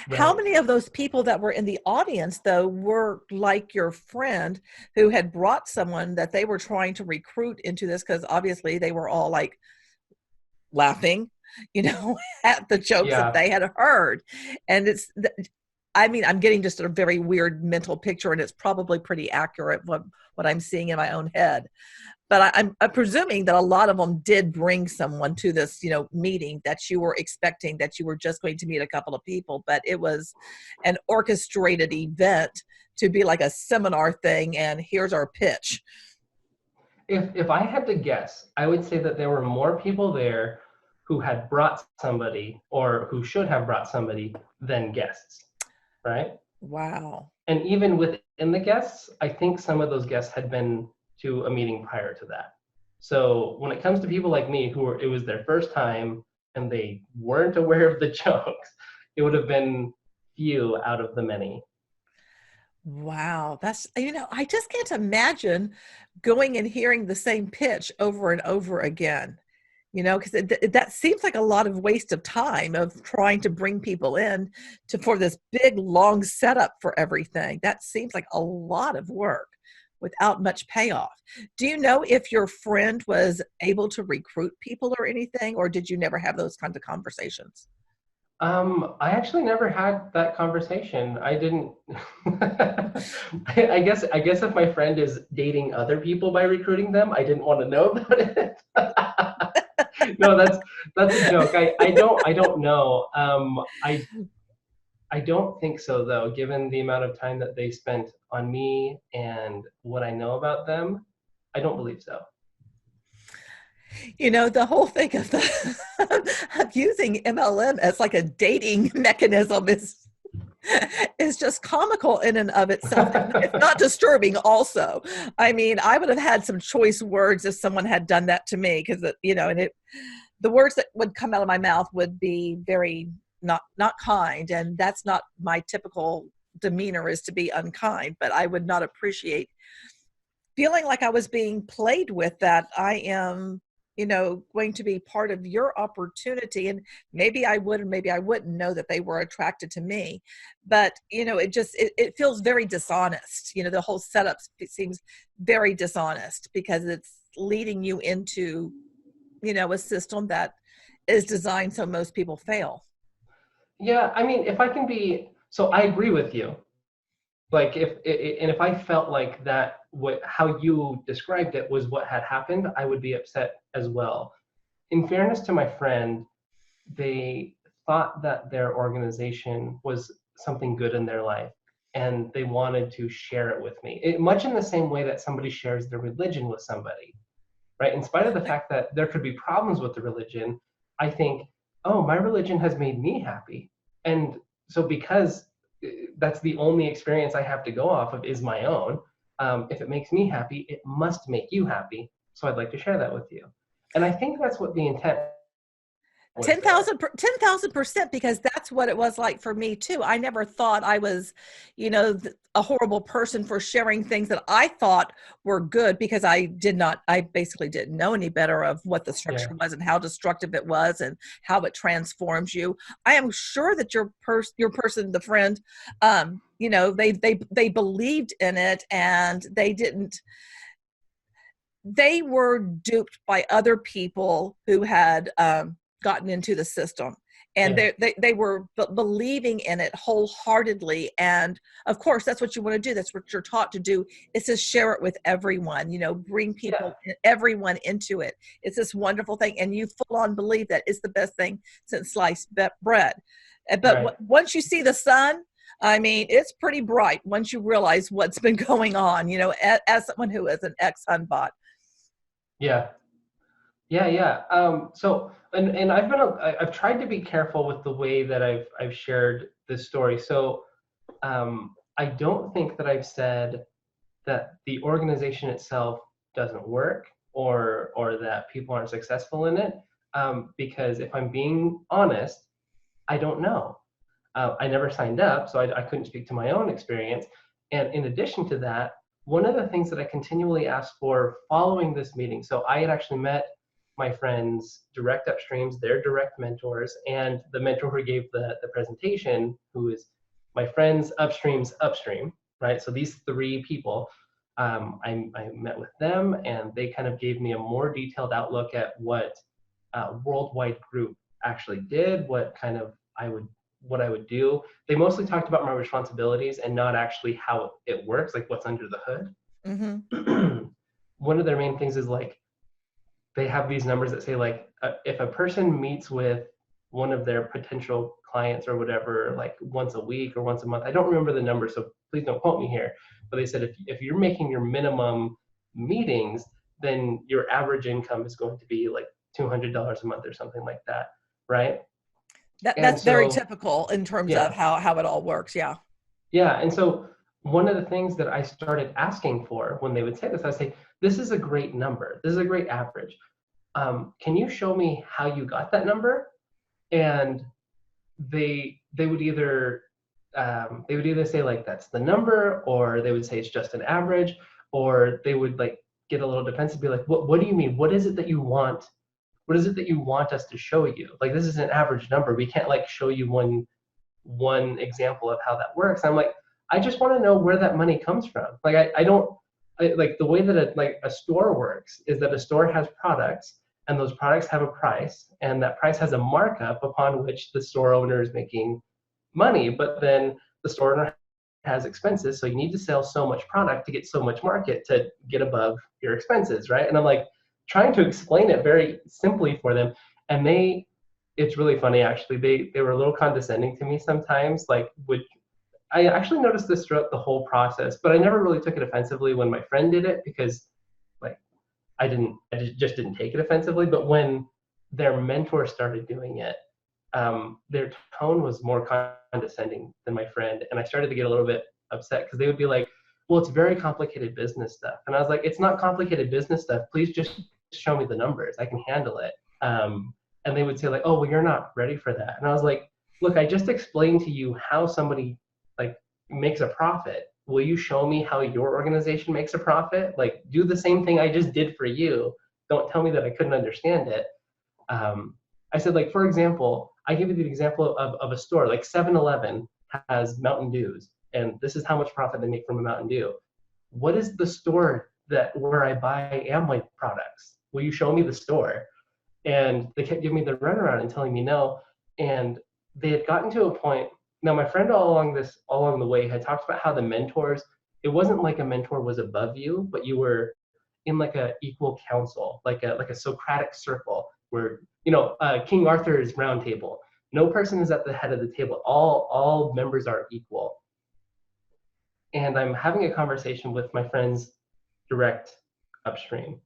Right. How many of those people that were in the audience, though, were like your friend who had brought someone that they were trying to recruit into this? Because obviously they were all like laughing, at the jokes that they had heard. And I'm getting just a very weird mental picture, and it's probably pretty accurate what I'm seeing in my own head. But I'm presuming that a lot of them did bring someone to this, meeting that you were expecting, that you were just going to meet a couple of people, but it was an orchestrated event to be like a seminar thing, and here's our pitch. If I had to guess, I would say that there were more people there who had brought somebody or who should have brought somebody than guests, right? Wow. And even within the guests, I think some of those guests had been to a meeting prior to that. So when it comes to people like me it was their first time and they weren't aware of the jokes, it would have been few out of the many. Wow. That's, I just can't imagine going and hearing the same pitch over and over again, because that seems like a lot of waste of time of trying to bring people in for this big, long setup for everything. That seems like a lot of work without much payoff. Do you know if your friend was able to recruit people or anything, or did you never have those kinds of conversations? I actually never had that conversation. I didn't. I guess if my friend is dating other people by recruiting them, I didn't want to know about it. No, that's a joke. I don't know. I don't think so, though, given the amount of time that they spent on me and what I know about them. I don't believe so. You know, the whole thing of of using MLM as like a dating mechanism is just comical in and of itself. It's not disturbing also. I mean, I would have had some choice words if someone had done that to me, because, you know, the words that would come out of my mouth would be very not kind, and that's not my typical demeanor, is to be unkind. But I would not appreciate feeling like I was being played with, that I am, you know, going to be part of your opportunity. And maybe I would, and maybe I wouldn't know that they were attracted to me. But, you know, it feels very dishonest. You know, the whole setup seems very dishonest, because it's leading you into, you know, a system that is designed so most people fail. Yeah, I mean, if I can be, so I agree with you. Like if I felt like that, how you described it was what had happened, I would be upset as well. In fairness to my friend, they thought that their organization was something good in their life, and they wanted to share it with me. Much in the same way that somebody shares their religion with somebody, right? In spite of the fact that there could be problems with the religion, I think, oh, my religion has made me happy. And so because that's the only experience I have to go off of is my own. If it makes me happy, it must make you happy. So I'd like to share that with you. And I think that's what the intent was. 10,000%, because that's what it was like for me too. I never thought I was, you know, a horrible person for sharing things that I thought were good, because I basically didn't know any better of what the structure was and how destructive it was and how it transforms you. I am sure that your person, the friend, you know, they believed in it, and they were duped by other people who had gotten into the system, and they were believing in it wholeheartedly. And of course, that's what you want to do. That's what you're taught to do, is to share it with everyone, you know, bring people, everyone into it. It's this wonderful thing. And you full on believe that it's the best thing since sliced bread. But once you see the sun, I mean, it's pretty bright once you realize what's been going on, you know, as someone who is an ex-Hunbot. Yeah. So, and I've tried to be careful with the way that I've shared this story. So, I don't think that I've said that the organization itself doesn't work, or that people aren't successful in it. Because if I'm being honest, I don't know. I never signed up, so I couldn't speak to my own experience. And in addition to that, one of the things that I continually asked for following this meeting, so I had actually met my friends' direct upstreams, their direct mentors, and the mentor who gave the presentation, who is my friend's upstream's upstream, right? So these three people, I met with them, and they kind of gave me a more detailed outlook at what Worldwide Group actually did, what I would do. They mostly talked about my responsibilities and not actually how it works, like what's under the hood. Mm-hmm. One of their main things is like, they have these numbers that say like, if a person meets with one of their potential clients or whatever, like once a week or once a month, I don't remember the number, so please don't quote me here, but they said if you're making your minimum meetings, then your average income is going to be like $200 a month or something like that, right? That's very typical in terms of how it all works. Yeah. And so one of the things that I started asking for when they would say this, I say, this is a great number. This is a great average. Can you show me how you got that number? And they would either say like, that's the number, or they would say it's just an average, or they would like get a little defensive, be like, what do you mean? What is it that you want? What is it that you want us to show you? Like, this is an average number. We can't like show you one example of how that works. I'm like, I just want to know where that money comes from. Like, I don't like the way that a store works is that a store has products, and those products have a price, and that price has a markup upon which the store owner is making money. But then the store owner has expenses, so you need to sell so much product to get so much market to get above your expenses, right? And I'm like trying to explain it very simply for them, and it's really funny actually. They were a little condescending to me sometimes. Like, I actually noticed this throughout the whole process, but I never really took it offensively when my friend did it, because like just didn't take it offensively. But when their mentor started doing it, their tone was more condescending than my friend. And I started to get a little bit upset because they would be like, well, it's very complicated business stuff. And I was like, it's not complicated business stuff. Please just show me the numbers. I can handle it. And they would say like, oh, well, you're not ready for that. And I was like, look, I just explained to you how somebody like makes a profit. Will you show me how your organization makes a profit? Like, do the same thing I just did for you. Don't tell me that I couldn't understand it. I said, like, for example, I give you the example of a store, like 7-Eleven has Mountain Dews, and this is how much profit they make from a Mountain Dew. What is the store where I buy Amway products? Will you show me the store? And they kept giving me the runaround and telling me no. And they had gotten to a point. Now, my friend all along the way had talked about how the mentors, it wasn't like a mentor was above you, but you were in like a equal council, like a Socratic circle where, King Arthur's round table. No person is at the head of the table. All members are equal. And I'm having a conversation with my friends direct upstream.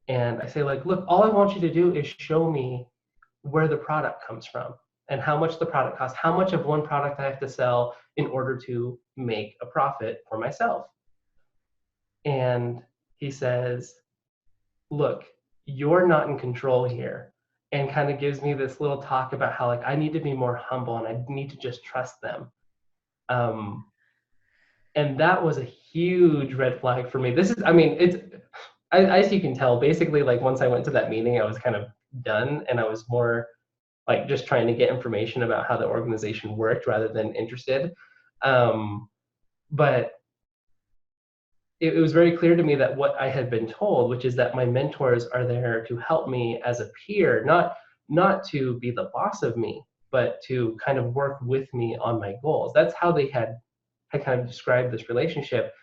And I say like, look, all I want you to do is show me where the product comes from and how much the product costs, how much of one product I have to sell in order to make a profit for myself. And he says, look, you're not in control here. And kind of gives me this little talk about how like I need to be more humble and I need to just trust them. And that was a huge red flag for me. As you can tell, basically like once I went to that meeting, I was kind of done and I was more like just trying to get information about how the organization worked rather than interested. But it was very clear to me that what I had been told, which is that my mentors are there to help me as a peer, not to be the boss of me, but to kind of work with me on my goals. That's how they had kind of described this relationship.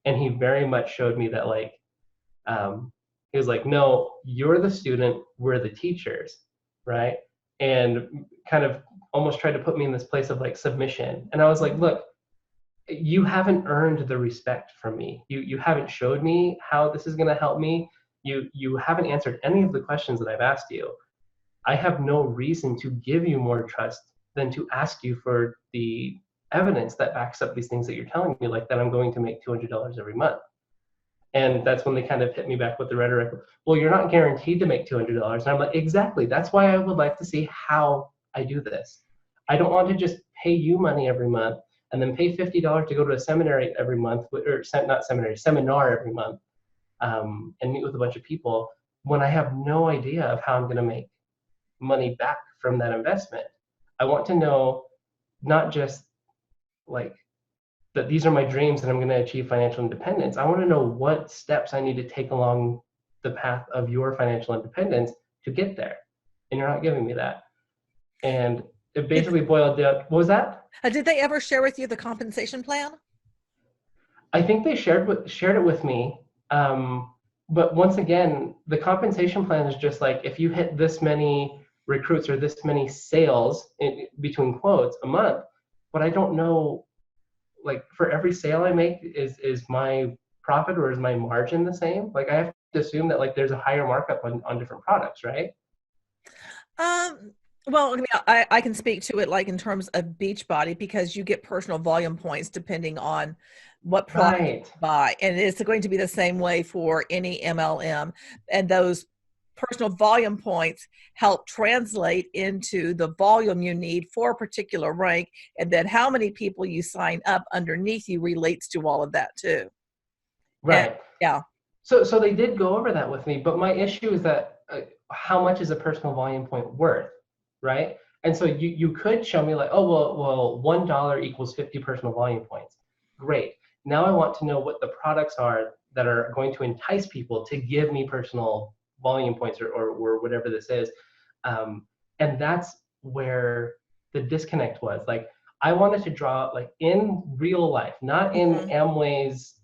And he very much showed me that like, he was like, no, you're the student, we're the teachers, right? And kind of almost tried to put me in this place of like submission. And I was like, look, you haven't earned the respect from me. You haven't showed me how this is going to help me. You haven't answered any of the questions that I've asked you. I have no reason to give you more trust than to ask you for the evidence that backs up these things that you're telling me, like that I'm going to make $200 every month. And that's when they kind of hit me back with the rhetoric. Well, you're not guaranteed to make $200. And I'm like, exactly. That's why I would like to see how I do this. I don't want to just pay you money every month and then pay $50 to go to a seminary every month, or not seminary, seminar every month, and meet with a bunch of people when I have no idea of how I'm going to make money back from that investment. I want to know not just like that these are my dreams and I'm going to achieve financial independence. I want to know what steps I need to take along the path of your financial independence to get there. And you're not giving me that. And it basically boiled down. What was that? Did they ever share with you the compensation plan? I think they shared it with me. But once again, the compensation plan is just like, if you hit this many recruits or this many sales between quotes a month, but I don't know, like for every sale I make, is my profit or is my margin the same? Like I have to assume that like there's a higher markup on different products, right? Well, I mean, I can speak to it like in terms of Beachbody because you get personal volume points depending on what product you buy. And it's going to be the same way for any MLM. And those personal volume points help translate into the volume you need for a particular rank. And then how many people you sign up underneath you relates to all of that too. Right. And, yeah. So they did go over that with me, but my issue is that how much is a personal volume point worth? Right? And so you could show me like, oh, well, $1 equals 50 personal volume points. Great. Now I want to know what the products are that are going to entice people to give me personal volume points or whatever this is. And that's where the disconnect was. Like I wanted to draw like in real life, not in Amway's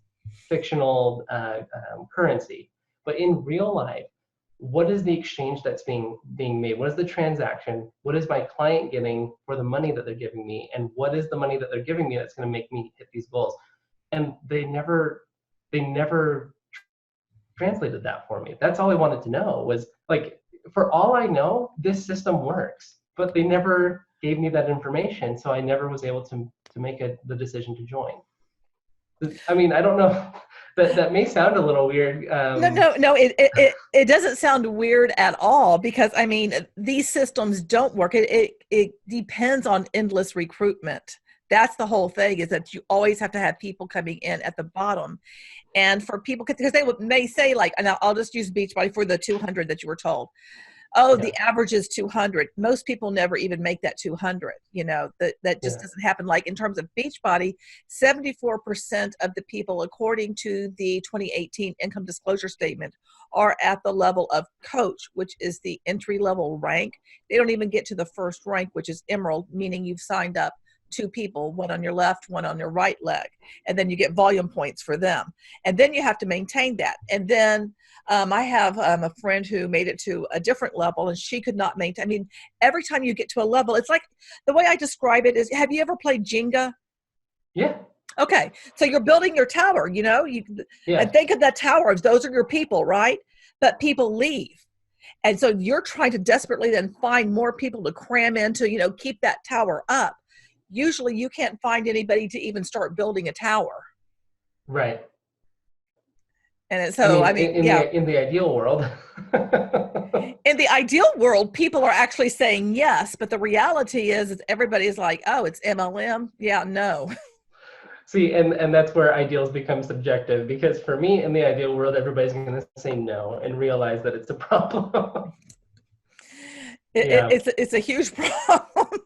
fictional currency, but in real life, what is the exchange that's being made? What is the transaction? What is my client getting for the money that they're giving me? And what is the money that they're giving me that's going to make me hit these goals? And they never translated that for me. That's all I wanted to know was like, for all I know, this system works, but they never gave me that information. So I never was able to make the decision to join. I mean, I don't know. That may sound a little weird. No, it doesn't sound weird at all, because I mean, these systems don't work. It depends on endless recruitment. That's the whole thing, is that you always have to have people coming in at the bottom. And for people, because may say like, and I'll just use Beachbody for the 200 that you were told. Oh, the average is 200. Most people never even make that 200. That just doesn't happen. Like in terms of Beachbody, 74% of the people, according to the 2018 income disclosure statement, are at the level of coach, which is the entry level rank. They don't even get to the first rank, which is emerald, meaning you've signed up 2 people, one on your left, one on your right leg, and then you get volume points for them, and then you have to maintain that. And then I have a friend who made it to a different level, and she could not maintain. I mean, every time you get to a level, it's like, the way I describe it is, have you ever played Jenga? Yeah. Okay, so you're building your tower, and think of that tower as those are your people, right? But people leave. And so you're trying to desperately then find more people to cram into, keep that tower up. Usually you can't find anybody to even start building a tower. Right. And so, in the ideal world. In the ideal world, people are actually saying yes, but the reality is everybody's like, oh, it's MLM. Yeah, no. See, and that's where ideals become subjective, because for me, in the ideal world, everybody's going to say no and realize that it's a problem. It's a huge problem.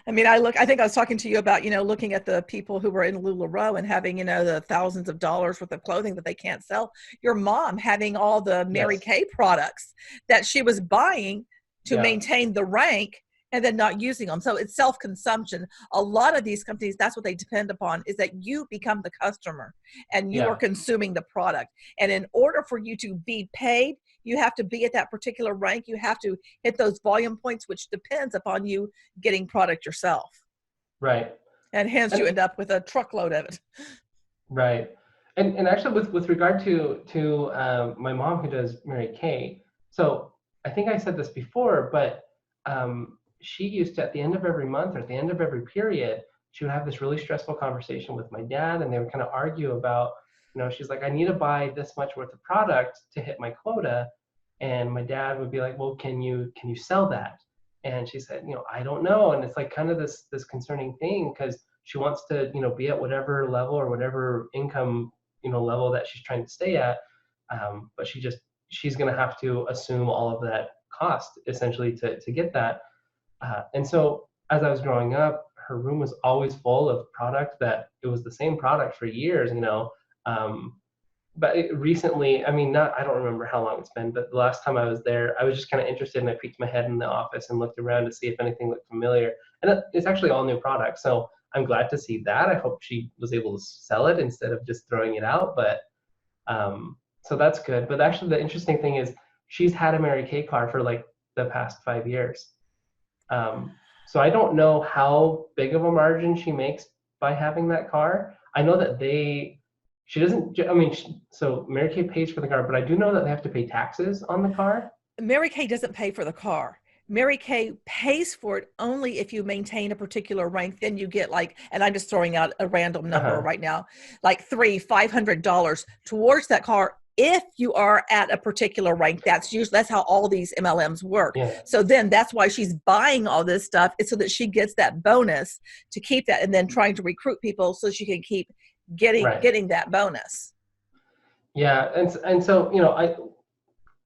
I mean, I think I was talking to you about, looking at the people who were in LuLaRoe and having, the thousands of dollars worth of clothing that they can't sell. Your mom having all the Mary Kay products that she was buying to maintain the rank and then not using them. So it's self-consumption. A lot of these companies, that's what they depend upon, is that you become the customer and you are consuming the product. And in order for you to be paid, you have to be at that particular rank. You have to hit those volume points, which depends upon you getting product yourself. Right. And hence you end up with a truckload of it. Right. And actually with regard to my mom who does Mary Kay, so I think I said this before, but she used to, at the end of every month or at the end of every period, she would have this really stressful conversation with my dad, and they would kind of argue about, she's like, I need to buy this much worth of product to hit my quota. And my dad would be like, well, can you sell that? And she said, I don't know. And it's like kind of this concerning thing, because she wants to, be at whatever level or whatever income, level that she's trying to stay at. But she's going to have to assume all of that cost essentially to get that. And so as I was growing up, her room was always full of product that it was the same product for years, but recently, I don't remember how long it's been, but the last time I was there, I was just kind of interested, and I peeked my head in the office and looked around to see if anything looked familiar. And it's actually all new products. So I'm glad to see that. I hope she was able to sell it instead of just throwing it out. But so that's good. But actually, the interesting thing is she's had a Mary Kay car for like the past 5 years. So I don't know how big of a margin she makes by having that car. I know that she doesn't, so Mary Kay pays for the car, but I do know that they have to pay taxes on the car. Mary Kay doesn't pay for the car. Mary Kay pays for it only if you maintain a particular rank. Then you get and I'm just throwing out a random number right now, like $500 towards that car. If you are at a particular rank, that's how all these MLMs work. Yeah. So then that's why she's buying all this stuff, is so that she gets that bonus to keep that, and then trying to recruit people so she can keep getting that bonus. Yeah, and so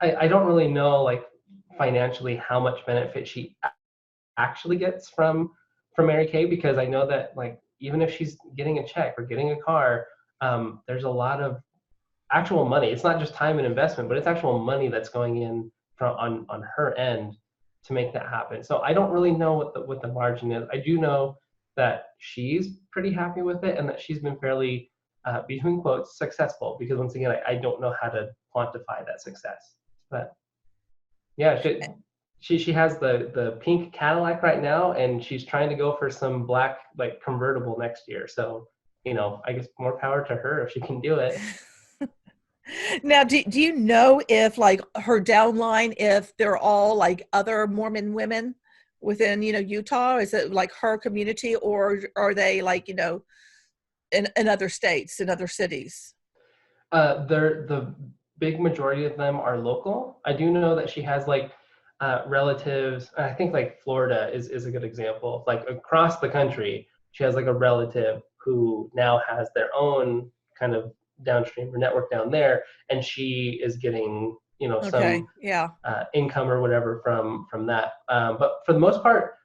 I don't really know financially how much benefit she actually gets from Mary Kay, because I know that even if she's getting a check or getting a car, there's a lot of actual money. It's not just time and investment, but it's actual money that's going in on her end to make that happen. So I don't really know what the margin is. I do know that she's pretty happy with it, and that she's been fairly, between quotes, successful, because once again, I don't know how to quantify that success. But yeah, she has the pink Cadillac right now, and she's trying to go for some black convertible next year. So I guess more power to her if she can do it. Now, do you know if like her downline, if they're all like other Mormon women within, Utah? Is it like her community, or are they like, in other states, in other cities? The big majority of them are local. I do know that she has like relatives. I think like Florida is a good example. Like across the country, she has like a relative who now has their own kind of downstream or network down there, and she is getting Okay. some Yeah. income or whatever from that. But for the most part,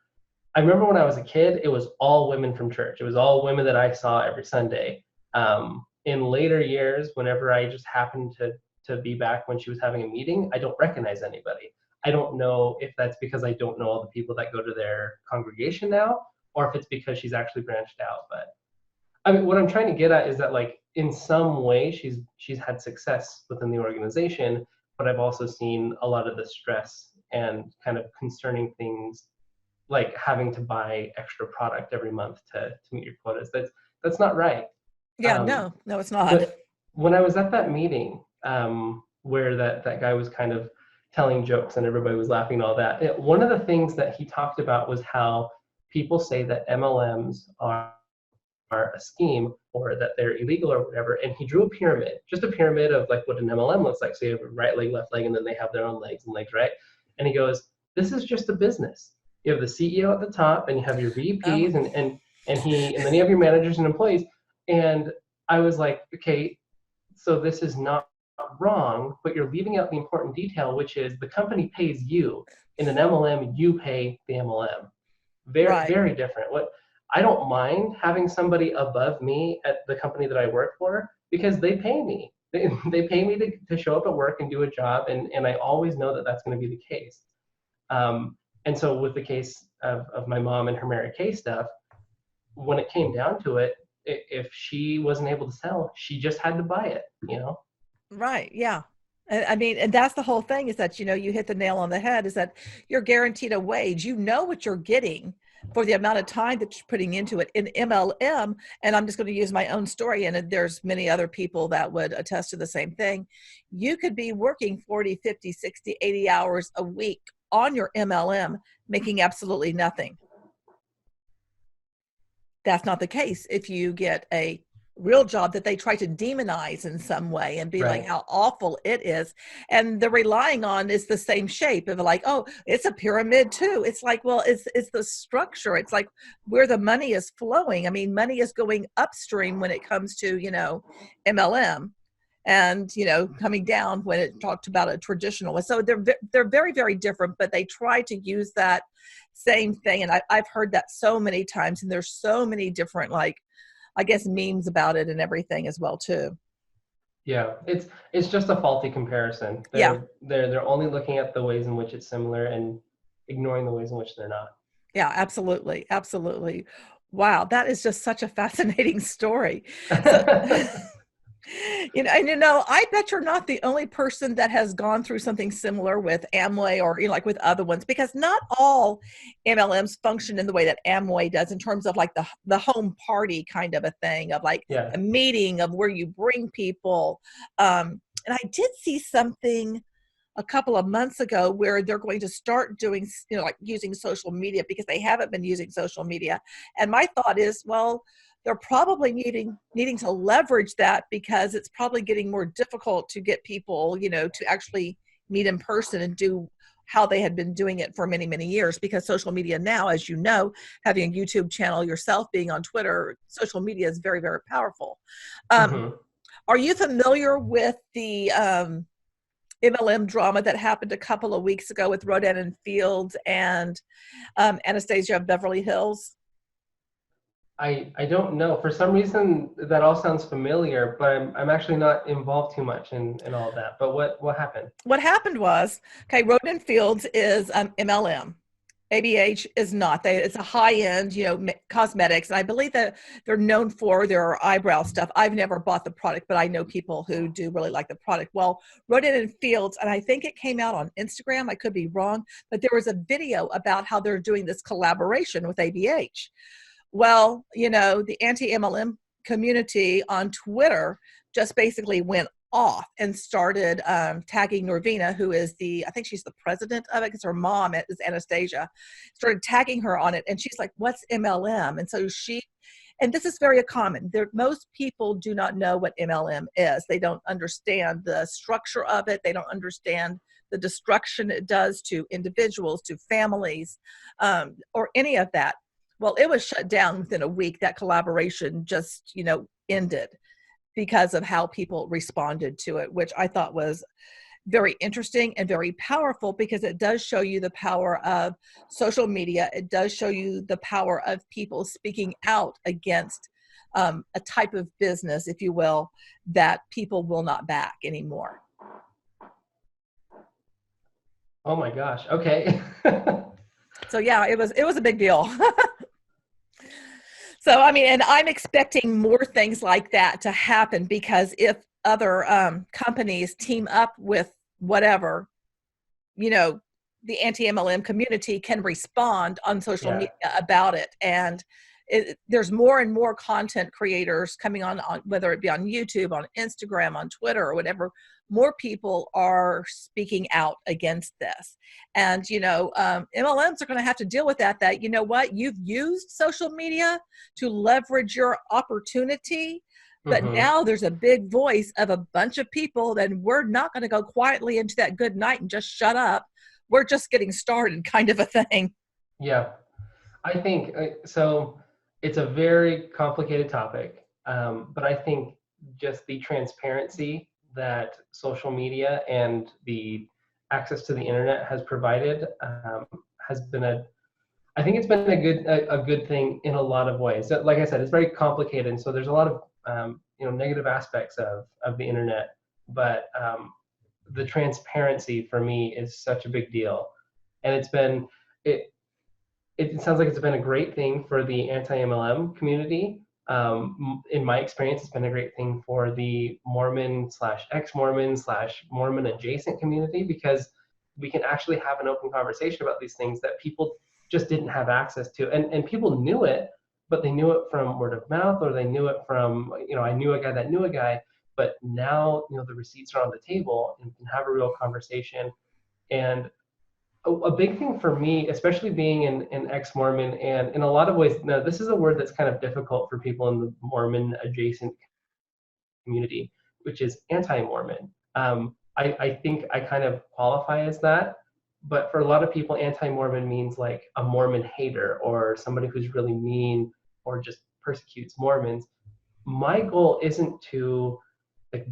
I remember when I was a kid, it was all women from church. It was all women that I saw every Sunday. In later years, whenever I just happened to be back when she was having a meeting, I don't recognize anybody. I don't know if that's because I don't know all the people that go to their congregation now, or if it's because she's actually branched out. But I mean, what I'm trying to get at is that like in some way she's had success within the organization, but I've also seen a lot of the stress and kind of concerning things like having to buy extra product every month to meet your quotas. That's not right. Yeah. Um, No, it's not. but when I was at that meeting where that guy was kind of telling jokes and everybody was laughing and all that, one of the things that he talked about was how people say that MLMs are a scheme or that they're illegal or whatever. And he drew a pyramid, just a pyramid of like what an MLM looks like. So you have a right leg, left leg, and then they have their own legs and legs, right? And he goes, this is just a business. You have the CEO at the top, and you have your VPs, Oh, and then you have your managers and employees. And I was like, okay, so this is not wrong, but you're leaving out the important detail, which is the company pays you. In an MLM, you pay the MLM. Very, right. very different. What I don't mind having somebody above me at the company that I work for because they pay me. They pay me to show up at work and do a job, and I always know that that's going to be the case. And so with the case of my mom and her Mary Kay stuff, when it came down to it, if she wasn't able to sell, she just had to buy it. Right. Yeah. I mean, and that's the whole thing is that, you hit the nail on the head is that you're guaranteed a wage. You know what you're getting for the amount of time that you're putting into it. In MLM, and I'm just going to use my own story, and there's many other people that would attest to the same thing. You could be working 40, 50, 60, 80 hours a week on your MLM, making absolutely nothing. That's not the case if you get a real job that they try to demonize in some way and be like Right. how awful it is, and they're relying on is the same shape of like, oh, it's a pyramid too. It's like, well, it's the structure. It's like where the money is flowing. I mean, money is going upstream when it comes to MLM, and coming down when it talked about a traditional. So they're very, very different, but they try to use that same thing. And I've heard that so many times, and there's so many different, like, I guess, memes about it and everything as well too. Yeah, it's just a faulty comparison. Yeah. They're only looking at the ways in which it's similar and ignoring the ways in which they're not. Yeah, absolutely. Absolutely. Wow. That is just such a fascinating story. So, and I bet you're not the only person that has gone through something similar with Amway or like with other ones, because not all MLMs function in the way that Amway does in terms of like the home party kind of a thing of like Yeah. a meeting of where you bring people. And I did see something a couple of months ago where they're going to start doing, like using social media because they haven't been using social media. And my thought is, well, they're probably needing to leverage that because it's probably getting more difficult to get people, to actually meet in person and do how they had been doing it for many, many years, because social media now, as you know, having a YouTube channel yourself, being on Twitter, social media is very, very powerful. Are you familiar with the MLM drama that happened a couple of weeks ago with Rodan and Fields and Anastasia of Beverly Hills? I don't know. For some reason, that all sounds familiar, but I'm actually not involved too much in all that. But what happened? What happened was, okay, Rodan Fields is MLM. ABH is not. It's a high-end, cosmetics. And I believe that they're known for their eyebrow stuff. I've never bought the product, but I know people who do really like the product. Well, Rodan and Fields, and I think it came out on Instagram. I could be wrong, but there was a video about how they're doing this collaboration with ABH. Well, the anti-MLM community on Twitter just basically went off and started tagging Norvina, who is I think she's the president of it because her mom is Anastasia, started tagging her on it. And she's like, what's MLM? And so and this is very common. Most people do not know what MLM is. They don't understand the structure of it. They don't understand the destruction it does to individuals, to families, or any of that. Well, it was shut down within a week. That collaboration just, ended because of how people responded to it, which I thought was very interesting and very powerful, because it does show you the power of social media. It does show you the power of people speaking out against a type of business, if you will, that people will not back anymore. Oh my gosh. Okay. So yeah, it was a big deal. So, I mean, and I'm expecting more things like that to happen, because if other companies team up with whatever, the anti-MLM community can respond on social media about it. And there's more and more content creators coming on, whether it be on YouTube, on Instagram, on Twitter, or whatever. More people are speaking out against this. And, MLMs are going to have to deal with that, you know what, you've used social media to leverage your opportunity, but now there's a big voice of a bunch of people that we're not going to go quietly into that good night and just shut up. We're just getting started, kind of a thing. Yeah, I think so. It's a very complicated topic, but I think just the transparency that social media and the access to the internet has provided has been I think it's been a good thing in a lot of ways. So, like I said, it's very complicated, and so there's a lot of negative aspects of the internet, but the transparency for me is such a big deal, and it sounds like it's been a great thing for the anti-MLM community. In my experience, it's been a great thing for the Mormon / ex-Mormon / Mormon adjacent community, because we can actually have an open conversation about these things that people just didn't have access to. And people knew it, but they knew it from word of mouth, or they knew it from, I knew a guy that knew a guy, but now, the receipts are on the table and you can have a real conversation. And a big thing for me, especially being an ex-Mormon, and in a lot of ways, now this is a word that's kind of difficult for people in the Mormon adjacent community, which is anti-Mormon. I think I kind of qualify as that, but for a lot of people, anti-Mormon means like a Mormon hater, or somebody who's really mean or just persecutes Mormons. My goal isn't to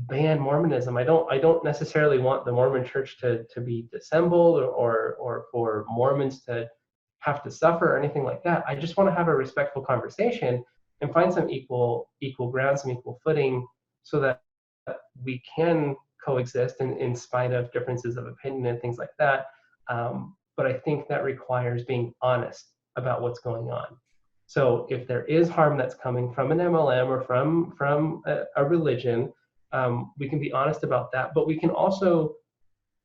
ban Mormonism. I don't necessarily want the Mormon church to be dissembled, or for Mormons to have to suffer or anything like that. I just want to have a respectful conversation and find some equal ground, some equal footing, so that we can coexist in spite of differences of opinion and things like that. But I think that requires being honest about what's going on. So if there is harm that's coming from an MLM or from a religion, we can be honest about that, but we can also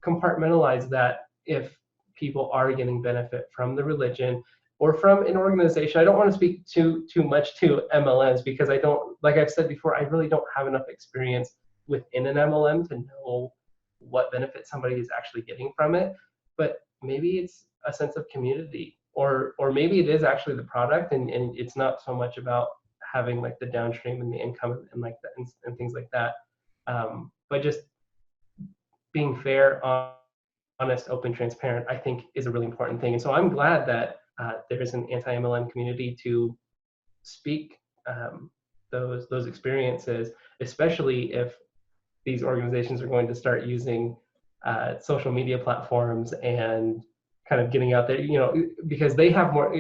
compartmentalize that if people are getting benefit from the religion or from an organization. I don't want to speak too much to MLMs, because I don't, like I've said before, I really don't have enough experience within an MLM to know what benefit somebody is actually getting from it. But maybe it's a sense of community, or maybe it is actually the product, and it's not so much about having like the downstream and the income and like that and things like that. But just being fair, honest, open, transparent, I think is a really important thing. And so I'm glad that there is an anti-MLM community to speak those experiences, especially if these organizations are going to start using social media platforms and kind of getting out there, because they have more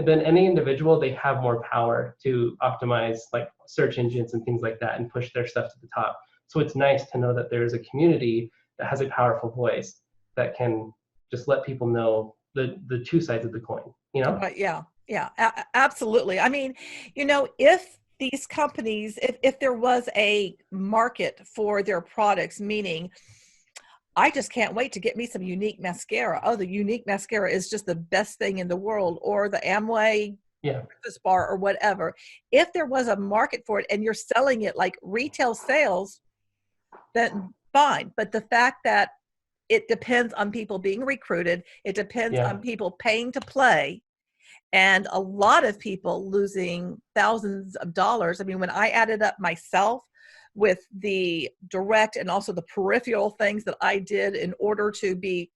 than any individual. They have more power to optimize like search engines and things like that and push their stuff to the top. So it's nice to know that there's a community that has a powerful voice that can just let people know the two sides of the coin, Yeah, absolutely. I mean, if these companies, if there was a market for their products, meaning I just can't wait to get me some unique mascara. Oh, the unique mascara is just the best thing in the world, or the Amway breakfast bar or whatever. If there was a market for it and you're selling it like retail sales, then fine. But the fact that it depends on people being recruited, it depends on people paying to play, and a lot of people losing thousands of dollars. I mean, when I added up myself with the direct and also the peripheral things that I did in order to be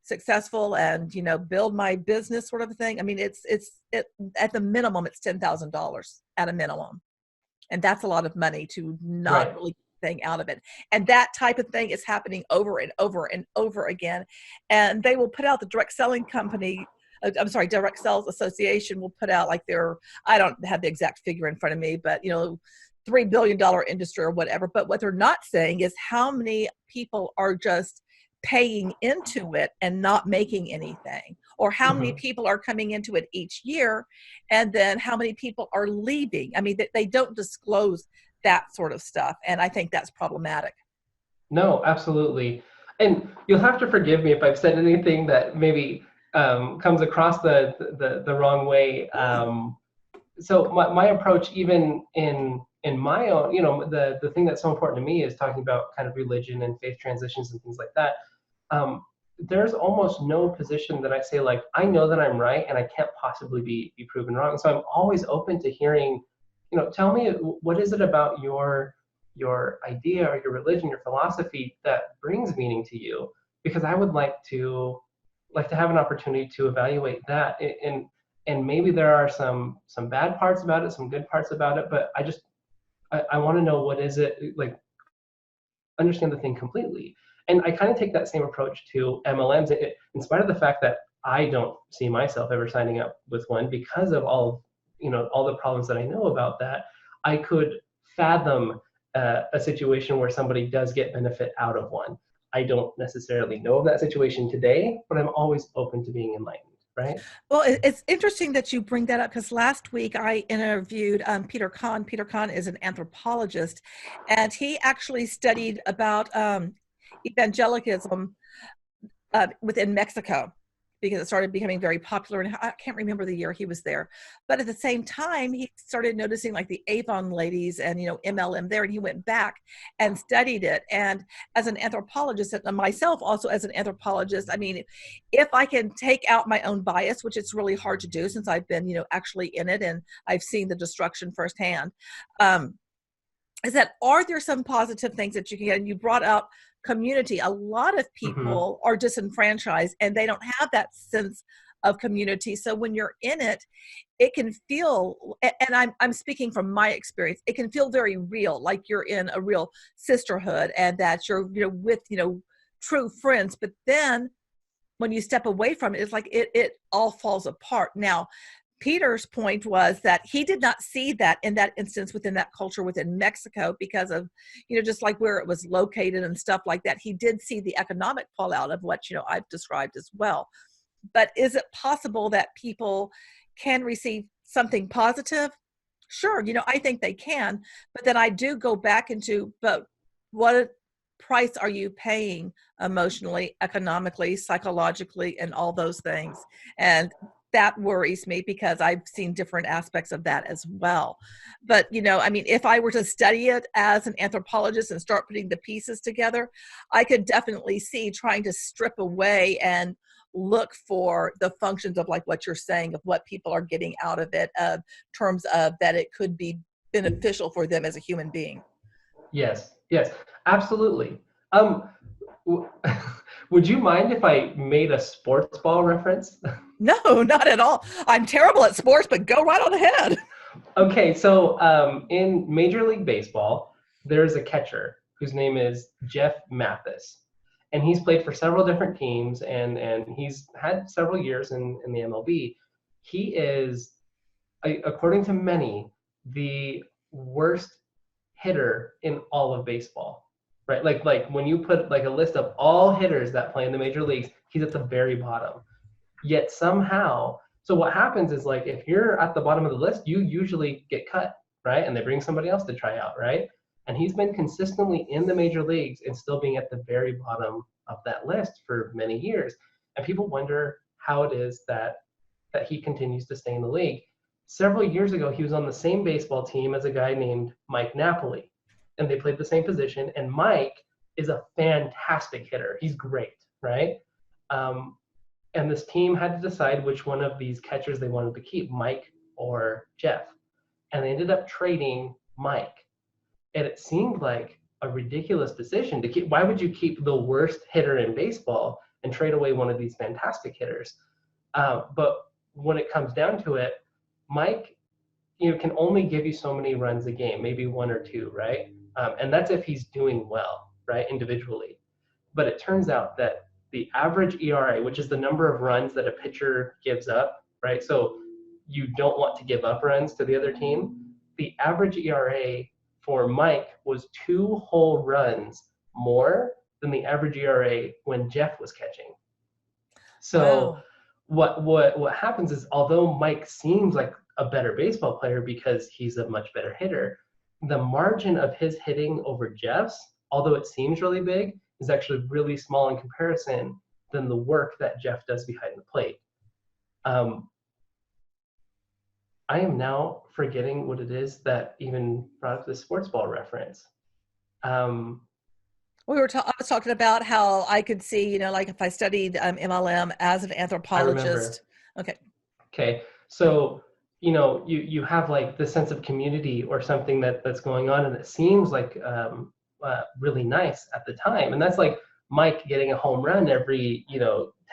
successful and, you know, build my business sort of thing. I mean, it at the minimum, it's $10,000 at a minimum. And that's a lot of money to not really get anything out of it. And that type of thing is happening over and over and over again. And they will put out, the direct selling company, direct sales association will put out like I don't have the exact figure in front of me, but, you know, $3 billion industry or whatever. But what they're not saying is how many people are just paying into it and not making anything, or how many people are coming into it each year, and then how many people are leaving. I mean, they don't disclose that sort of stuff, and I think that's problematic. No, absolutely. And you'll have to forgive me if I've said anything that maybe comes across the wrong way. So my approach, even in my own, you know, the thing that's so important to me is talking about kind of religion and faith transitions and things like that. There's almost no position that I say, like, I know that I'm right and I can't possibly be proven wrong. So I'm always open to hearing, you know, tell me, what is it about your idea or your religion, your philosophy that brings meaning to you? Because I would like to have an opportunity to evaluate that. And maybe there are some bad parts about it, some good parts about it, but I want to know, what is it, like, understand the thing completely. And I kind of take that same approach to MLMs, in spite of the fact that I don't see myself ever signing up with one because of all the problems that I know about that. I could fathom a situation where somebody does get benefit out of one. I don't necessarily know of that situation today, but I'm always open to being enlightened. Right? Well, it's interesting that you bring that up, because last week I interviewed Peter Kahn. Peter Kahn is an anthropologist, and he actually studied about evangelicalism within Mexico, because it started becoming very popular. And I can't remember the year he was there, but at the same time, he started noticing like the Avon ladies and, you know, MLM there, and he went back and studied it. And as an anthropologist, and myself also as an anthropologist, I mean, if I can take out my own bias, which it's really hard to do since I've been, you know, actually in it and I've seen the destruction firsthand, is that, are there some positive things that you can get? And you brought up community. A lot of people are disenfranchised and they don't have that sense of community. So when you're in it, it can feel, and I'm speaking from my experience, it can feel very real, like you're in a real sisterhood and that you're, you know, with, you know, true friends. But then when you step away from it, it's like it all falls apart. Now, Peter's point was that he did not see that in that instance within that culture within Mexico because of, you know, just like where it was located and stuff like that. He did see the economic fallout of what, you know, I've described as well. But is it possible that people can receive something positive? Sure, you know, I think they can. But then I do go back into, but what price are you paying emotionally, economically, psychologically, and all those things? And that worries me because I've seen different aspects of that as well. But, you know, I mean, if I were to study it as an anthropologist and start putting the pieces together, I could definitely see trying to strip away and look for the functions of like what you're saying, of what people are getting out of it, of terms of that it could be beneficial for them as a human being. Yes, absolutely. Would you mind if I made a sports ball reference? No, not at all. I'm terrible at sports, but go right on ahead. Okay, so in Major League Baseball, there's a catcher whose name is Jeff Mathis. And he's played for several different teams, and he's had several years in the MLB. He is, according to many, the worst hitter in all of baseball. Right, like when you put like a list of all hitters that play in the major leagues, he's at the very bottom. Yet somehow, so what happens is, like, if you're at the bottom of the list, you usually get cut, right? And they bring somebody else to try out, right? And he's been consistently in the major leagues and still being at the very bottom of that list for many years. And people wonder how it is that he continues to stay in the league. Several years ago, he was on the same baseball team as a guy named Mike Napoli. And they played the same position, and Mike is a fantastic hitter. He's great, right? And this team had to decide which one of these catchers they wanted to keep, Mike or Jeff. And they ended up trading Mike. And it seemed like a ridiculous decision to keep. Why would you keep the worst hitter in baseball and trade away one of these fantastic hitters? But when it comes down to it, Mike, can only give you so many runs a game, maybe one or two, right? And that's if he's doing well, right, individually. But it turns out that the average ERA, which is the number of runs that a pitcher gives up, right? So you don't want to give up runs to the other team. The average ERA for Mike was 2 whole runs more than the average ERA when Jeff was catching. So what happens is, although Mike seems like a better baseball player because he's a much better hitter, the margin of his hitting over Jeff's, although it seems really big, is actually really small in comparison than the work that Jeff does behind the plate. I am now forgetting what it is that even brought up the sports ball reference. I was talking about how I could see, like if I studied MLM as an anthropologist. Okay. So, you have like the sense of community or something that's going on, and it seems like really nice at the time. And that's like Mike getting a home run every,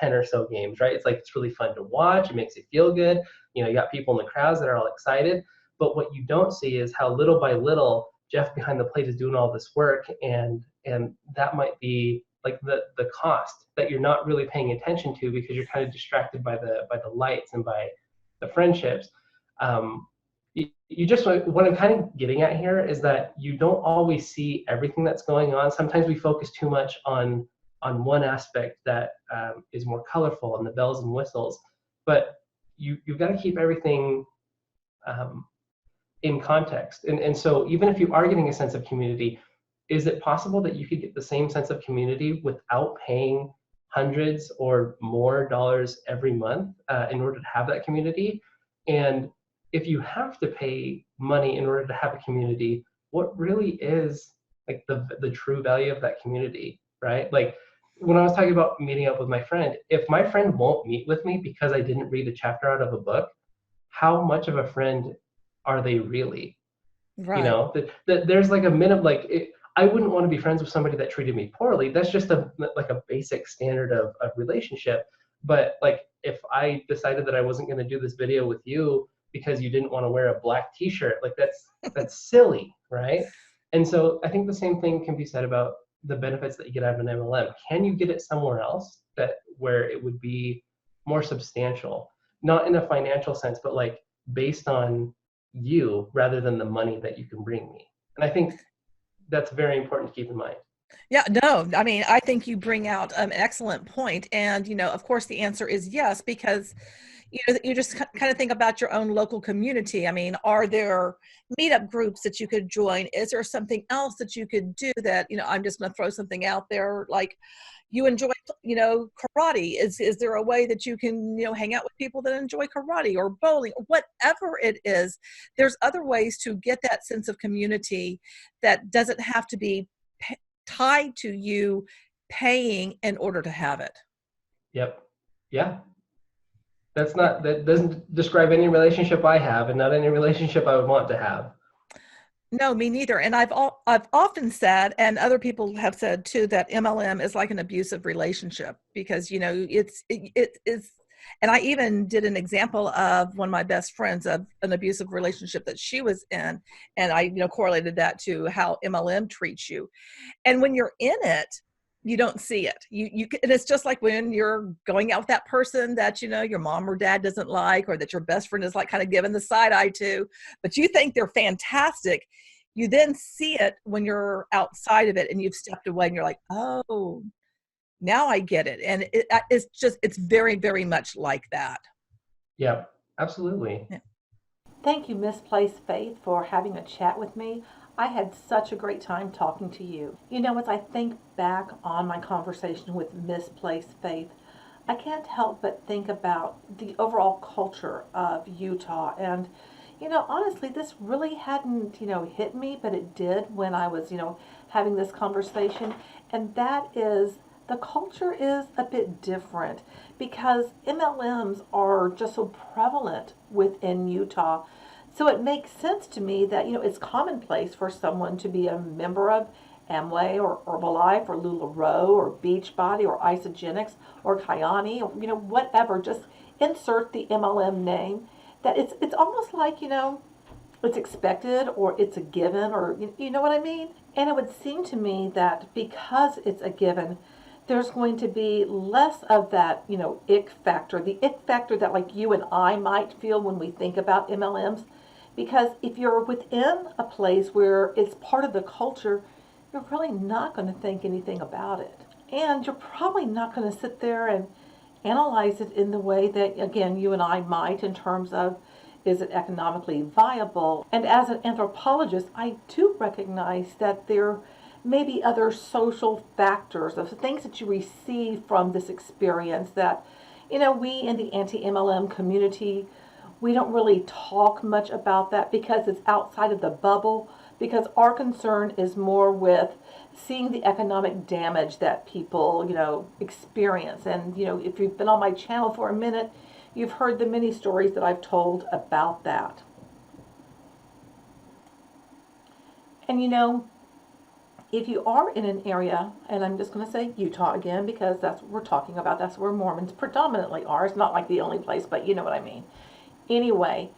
10 or so games, right? It's like, it's really fun to watch. It makes you feel good. You got people in the crowds that are all excited. But what you don't see is how little by little Jeff behind the plate is doing all this work, and that might be like the cost that you're not really paying attention to because you're kind of distracted by the lights and by the friendships. You just, what I'm kind of getting at here is that you don't always see everything that's going on. Sometimes we focus too much on one aspect that is more colorful and the bells and whistles, but you've got to keep everything in context. And so even if you are getting a sense of community, is it possible that you could get the same sense of community without paying hundreds or more dollars every month in order to have that community? And if you have to pay money in order to have a community, what really is like the true value of that community, right? Like when I was talking about meeting up with my friend, if my friend won't meet with me because I didn't read a chapter out of a book, how much of a friend are they really? Right. There's like a minimum, I wouldn't want to be friends with somebody that treated me poorly. That's just a basic standard of relationship. But like, if I decided that I wasn't going to do this video with you because you didn't want to wear a black t-shirt, like that's silly, right? And so I think the same thing can be said about the benefits that you get out of an MLM. Can you get it somewhere else where it would be more substantial, not in a financial sense, but like based on you rather than the money that you can bring me? And I think that's very important to keep in mind. Yeah, no, I mean, I think you bring out an excellent point. And, of course, the answer is yes, because, you just kind of think about your own local community. I mean, are there meetup groups that you could join? Is there something else that you could do that, I'm just going to throw something out there, like you enjoy, karate. Is there a way that you can, hang out with people that enjoy karate or bowling or whatever it is? There's other ways to get that sense of community that doesn't have to be tied to you paying in order to have it. Yep. Yeah. That doesn't describe any relationship I have, and not any relationship I would want to have. No, me neither. And I've often said, and other people have said too, that MLM is like an abusive relationship because, it is. And I even did an example of one of my best friends of an abusive relationship that she was in. And I, correlated that to how MLM treats you. And when you're in it, you don't see it. And it's just like when you're going out with that person that, your mom or dad doesn't like, or that your best friend is like kind of giving the side eye to, but you think they're fantastic. You then see it when you're outside of it and you've stepped away and you're like, oh, now I get it. And it's very, very much like that. Yeah, absolutely. Yeah. Thank you, Misplaced Faith, for having a chat with me. I had such a great time talking to you. As I think back on my conversation with Misplaced Faith, I can't help but think about the overall culture of Utah. And, honestly, this really hadn't, hit me, but it did when I was, having this conversation. and that is the culture is a bit different because MLMs are just so prevalent within Utah. So it makes sense to me that, it's commonplace for someone to be a member of Amway or Herbalife or LuLaRoe or Beachbody or Isogenics or Kyani or, whatever. Just insert the MLM name. That it's almost like, it's expected or it's a given, or you know what I mean? And it would seem to me that because it's a given, there's going to be less of that, ick factor, the ick factor that like you and I might feel when we think about MLMs. Because if you're within a place where it's part of the culture, you're really not going to think anything about it. And you're probably not going to sit there and analyze it in the way that, again, you and I might, in terms of, is it economically viable? And as an anthropologist, I do recognize that there may be other social factors of things that you receive from this experience that, we in the anti-MLM community, we don't really talk much about that because it's outside of the bubble, because our concern is more with seeing the economic damage that people, experience. And, if you've been on my channel for a minute, you've heard the many stories that I've told about that. And, if you are in an area, and I'm just going to say Utah again because that's what we're talking about, that's where Mormons predominantly are. It's not like the only place, but you know what I mean. Anyway,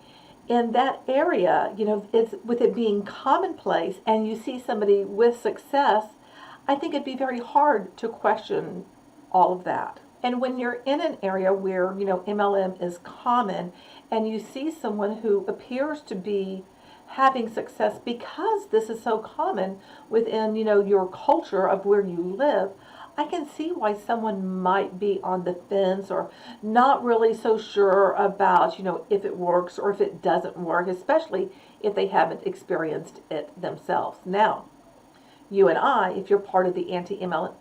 in that area, it's with it being commonplace and you see somebody with success, I think it'd be very hard to question all of that. And when you're in an area where, MLM is common and you see someone who appears to be having success because this is so common within, your culture of where you live, I can see why someone might be on the fence or not really so sure about, if it works or if it doesn't work, especially if they haven't experienced it themselves. Now, you and I, if you're part of the anti-MLM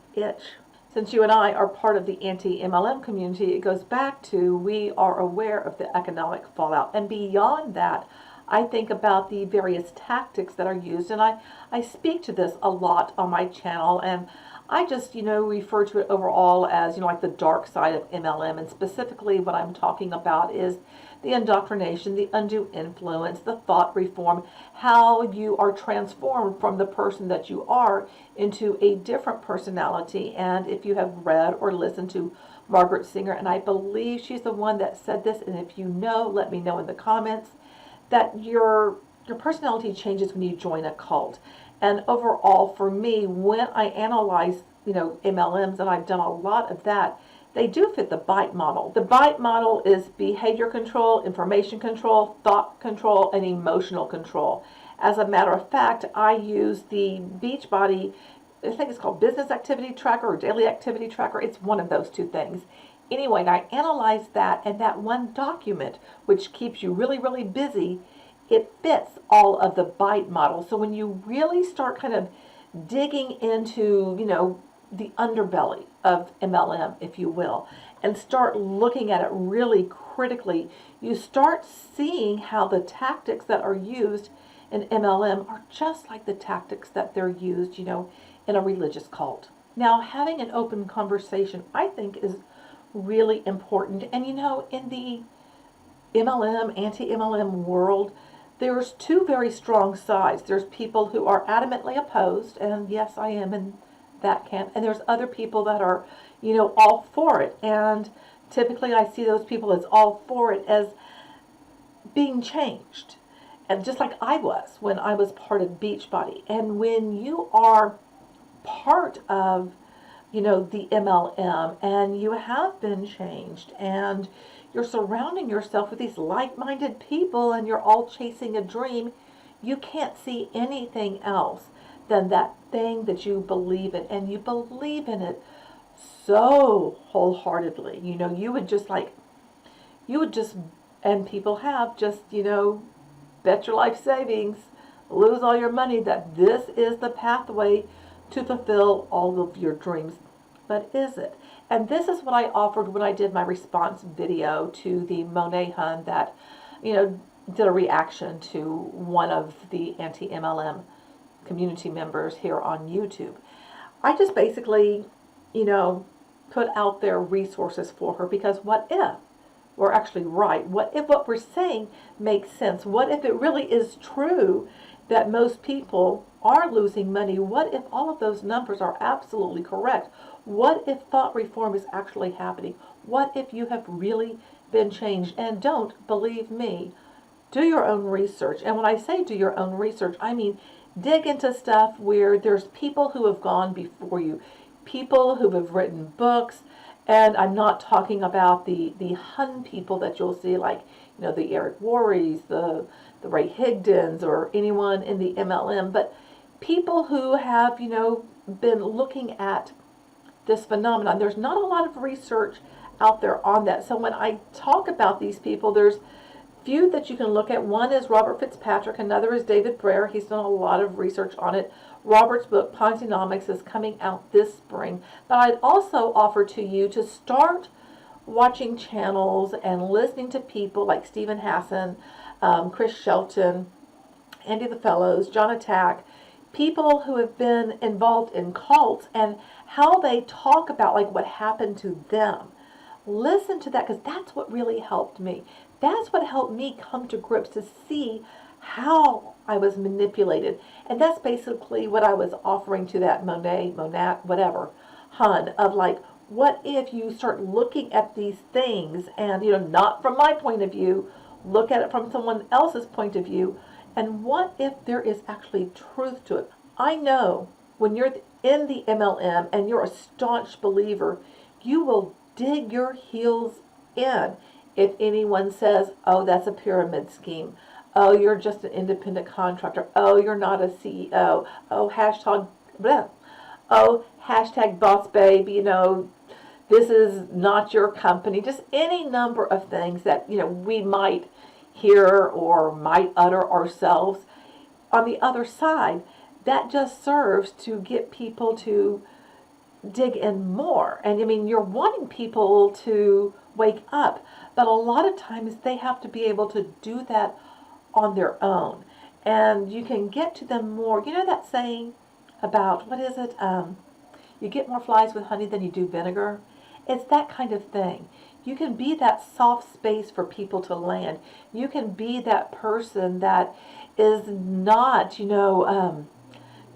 since you and I are part of the anti-MLM community, it goes back to we are aware of the economic fallout. And beyond that, I think about the various tactics that are used, and I speak to this a lot on my channel, and I just, refer to it overall as, like the dark side of MLM, and specifically what I'm talking about is the indoctrination, the undue influence, the thought reform, how you are transformed from the person that you are into a different personality. And if you have read or listened to Margaret Singer, and I believe she's the one that said this, and if you know, let me know in the comments, that your personality changes when you join a cult. And overall, for me, when I analyze, MLMs, and I've done a lot of that, they do fit the BITE model. The BITE model is behavior control, information control, thought control, and emotional control. As a matter of fact, I use the Beachbody, I think it's called Business Activity Tracker or Daily Activity Tracker. It's one of those two things. Anyway, I analyzed that, and that one document, which keeps you really, really busy, it fits all of the BITE model. So when you really start kind of digging into, the underbelly of MLM, if you will, and start looking at it really critically, you start seeing how the tactics that are used in MLM are just like the tactics that they're used, in a religious cult. Now, having an open conversation, I think, is really important. And, in the MLM, anti-MLM world, there's two very strong sides. There's people who are adamantly opposed, and yes, I am in that camp. And there's other people that are, all for it. And typically I see those people as all for it as being changed. And just like I was when I was part of Beachbody. And when you are part of, the MLM and you have been changed and you're surrounding yourself with these like-minded people and you're all chasing a dream, you can't see anything else than that thing that you believe in, and you believe in it so wholeheartedly. You would just, and people have just, bet your life savings, lose all your money, that this is the pathway to fulfill all of your dreams. But is it? And this is what I offered when I did my response video to the Monet Hun that, did a reaction to one of the anti-MLM community members here on YouTube. I just basically, put out there resources for her, because what if we're actually right? What if what we're saying makes sense? What if it really is true that most people are losing money? What if all of those numbers are absolutely correct? What if thought reform is actually happening? What if you have really been changed? And don't believe me, do your own research. And when I say do your own research, I mean dig into stuff where there's people who have gone before you, people who have written books. And I'm not talking about the Hun people that you'll see, like, the Eric Worreys, the Ray Higdons, or anyone in the MLM, but people who have, been looking at this phenomenon. There's not a lot of research out there on that. So when I talk about these people, there's few that you can look at. One is Robert Fitzpatrick, another is David Breyer. He's done a lot of research on it. Robert's book, Ponzinomics, is coming out this spring. But I'd also offer to you to start watching channels and listening to people like Stephen Hassan, Chris Shelton, Andy the Fellows, John Attack, people who have been involved in cults and how they talk about like what happened to them. Listen to that, because that's what really helped me. That's what helped me come to grips to see how I was manipulated. And that's basically what I was offering to that Monat, whatever, Hun, of like, what if you start looking at these things and, not from my point of view, look at it from someone else's point of view, and what if there is actually truth to it? I know when you're in the MLM and you're a staunch believer, you will dig your heels in if anyone says, oh, that's a pyramid scheme. Oh, you're just an independent contractor. Oh, you're not a CEO. Oh, hashtag, bleh. Oh, hashtag boss babe, this is not your company. Just any number of things that, we might hear or might utter ourselves. On the other side, that just serves to get people to dig in more. And I mean, you're wanting people to wake up, but a lot of times they have to be able to do that on their own. And you can get to them more. You know that saying about, what is it? You get more flies with honey than you do vinegar. It's that kind of thing. You can be that soft space for people to land. You can be that person that is not,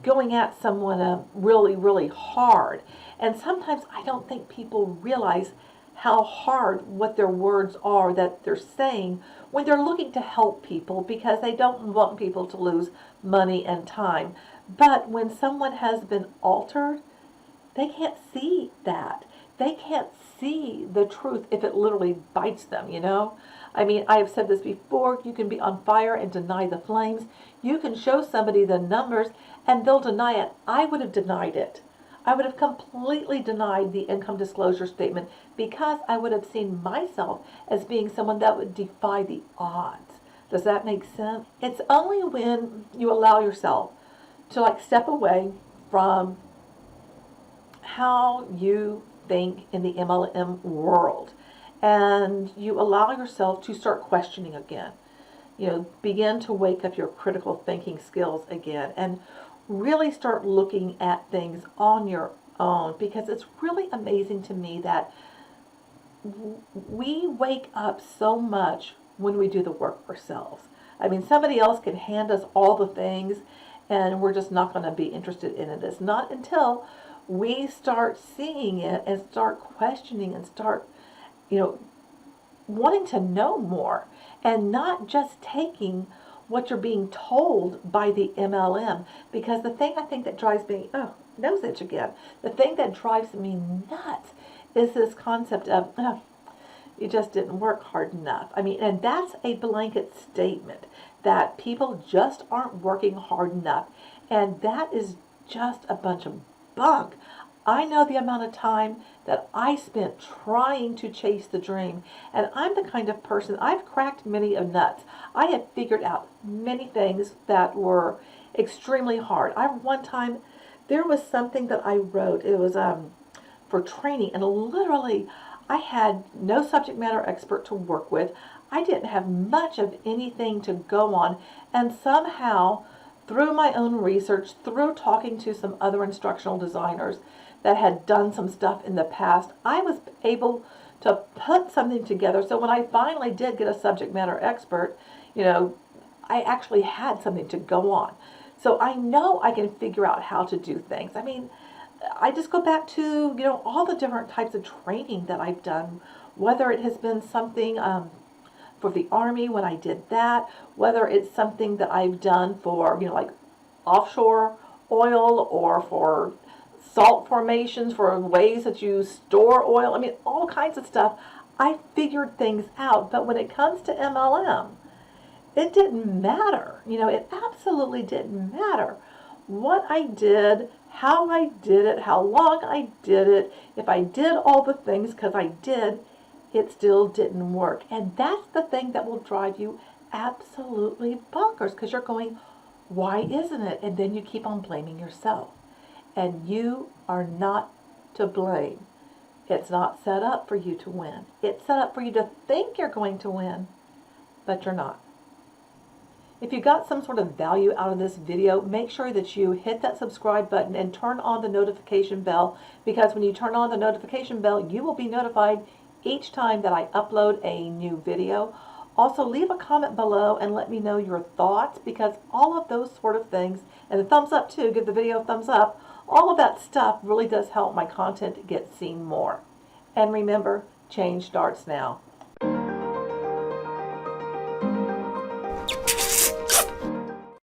going at someone really, really hard. And sometimes I don't think people realize how hard what their words are that they're saying when they're looking to help people, because they don't want people to lose money and time. But when someone has been altered, they can't see that. They can't see the truth if it literally bites them, I mean, I have said this before, you can be on fire and deny the flames. You can show somebody the numbers and they'll deny it. I would have denied it. I would have completely denied the income disclosure statement, because I would have seen myself as being someone that would defy the odds. Does that make sense? It's only when you allow yourself to step away from how you think in the MLM world, and you allow yourself to start questioning again. Begin to wake up your critical thinking skills again, and really start looking at things on your own, because it's really amazing to me that we wake up so much when we do the work ourselves. I mean, somebody else can hand us all the things and we're just not going to be interested in it. It's not until we start seeing it and start questioning and start, wanting to know more, and not just taking what you're being told by the MLM. Because the thing I think that drives me, nose itch again, the thing that drives me nuts is this concept of, you just didn't work hard enough. I mean, and that's a blanket statement that people just aren't working hard enough. And that is just a bunch of bunk. I know the amount of time that I spent trying to chase the dream. And I'm the kind of person, I've cracked many of nuts. I have figured out many things that were extremely hard. One time, there was something that I wrote. It was for training. And literally, I had no subject matter expert to work with. I didn't have much of anything to go on. And somehow, through my own research, through talking to some other instructional designers that had done some stuff in the past, I was able to put something together. So when I finally did get a subject matter expert, I actually had something to go on. So I know I can figure out how to do things. I mean, I just go back to, all the different types of training that I've done, whether it has been something for the Army when I did that, whether it's something that I've done for, like offshore oil or for salt formations, for ways that you store oil. I mean, all kinds of stuff. I figured things out. But when it comes to MLM, it didn't matter. It absolutely didn't matter what I did, how I did it, how long I did it, if I did all the things, because I did, it still didn't work. And that's the thing that will drive you absolutely bonkers, because you're going, why isn't it? And then you keep on blaming yourself. And you are not to blame. It's not set up for you to win. It's set up for you to think you're going to win, but you're not. If you got some sort of value out of this video, make sure that you hit that subscribe button and turn on the notification bell, because when you turn on the notification bell, you will be notified each time that I upload a new video. Also, leave a comment below and let me know your thoughts, because all of those sort of things, and the thumbs up too, give the video a thumbs up, all of that stuff really does help my content get seen more. And remember, change starts now.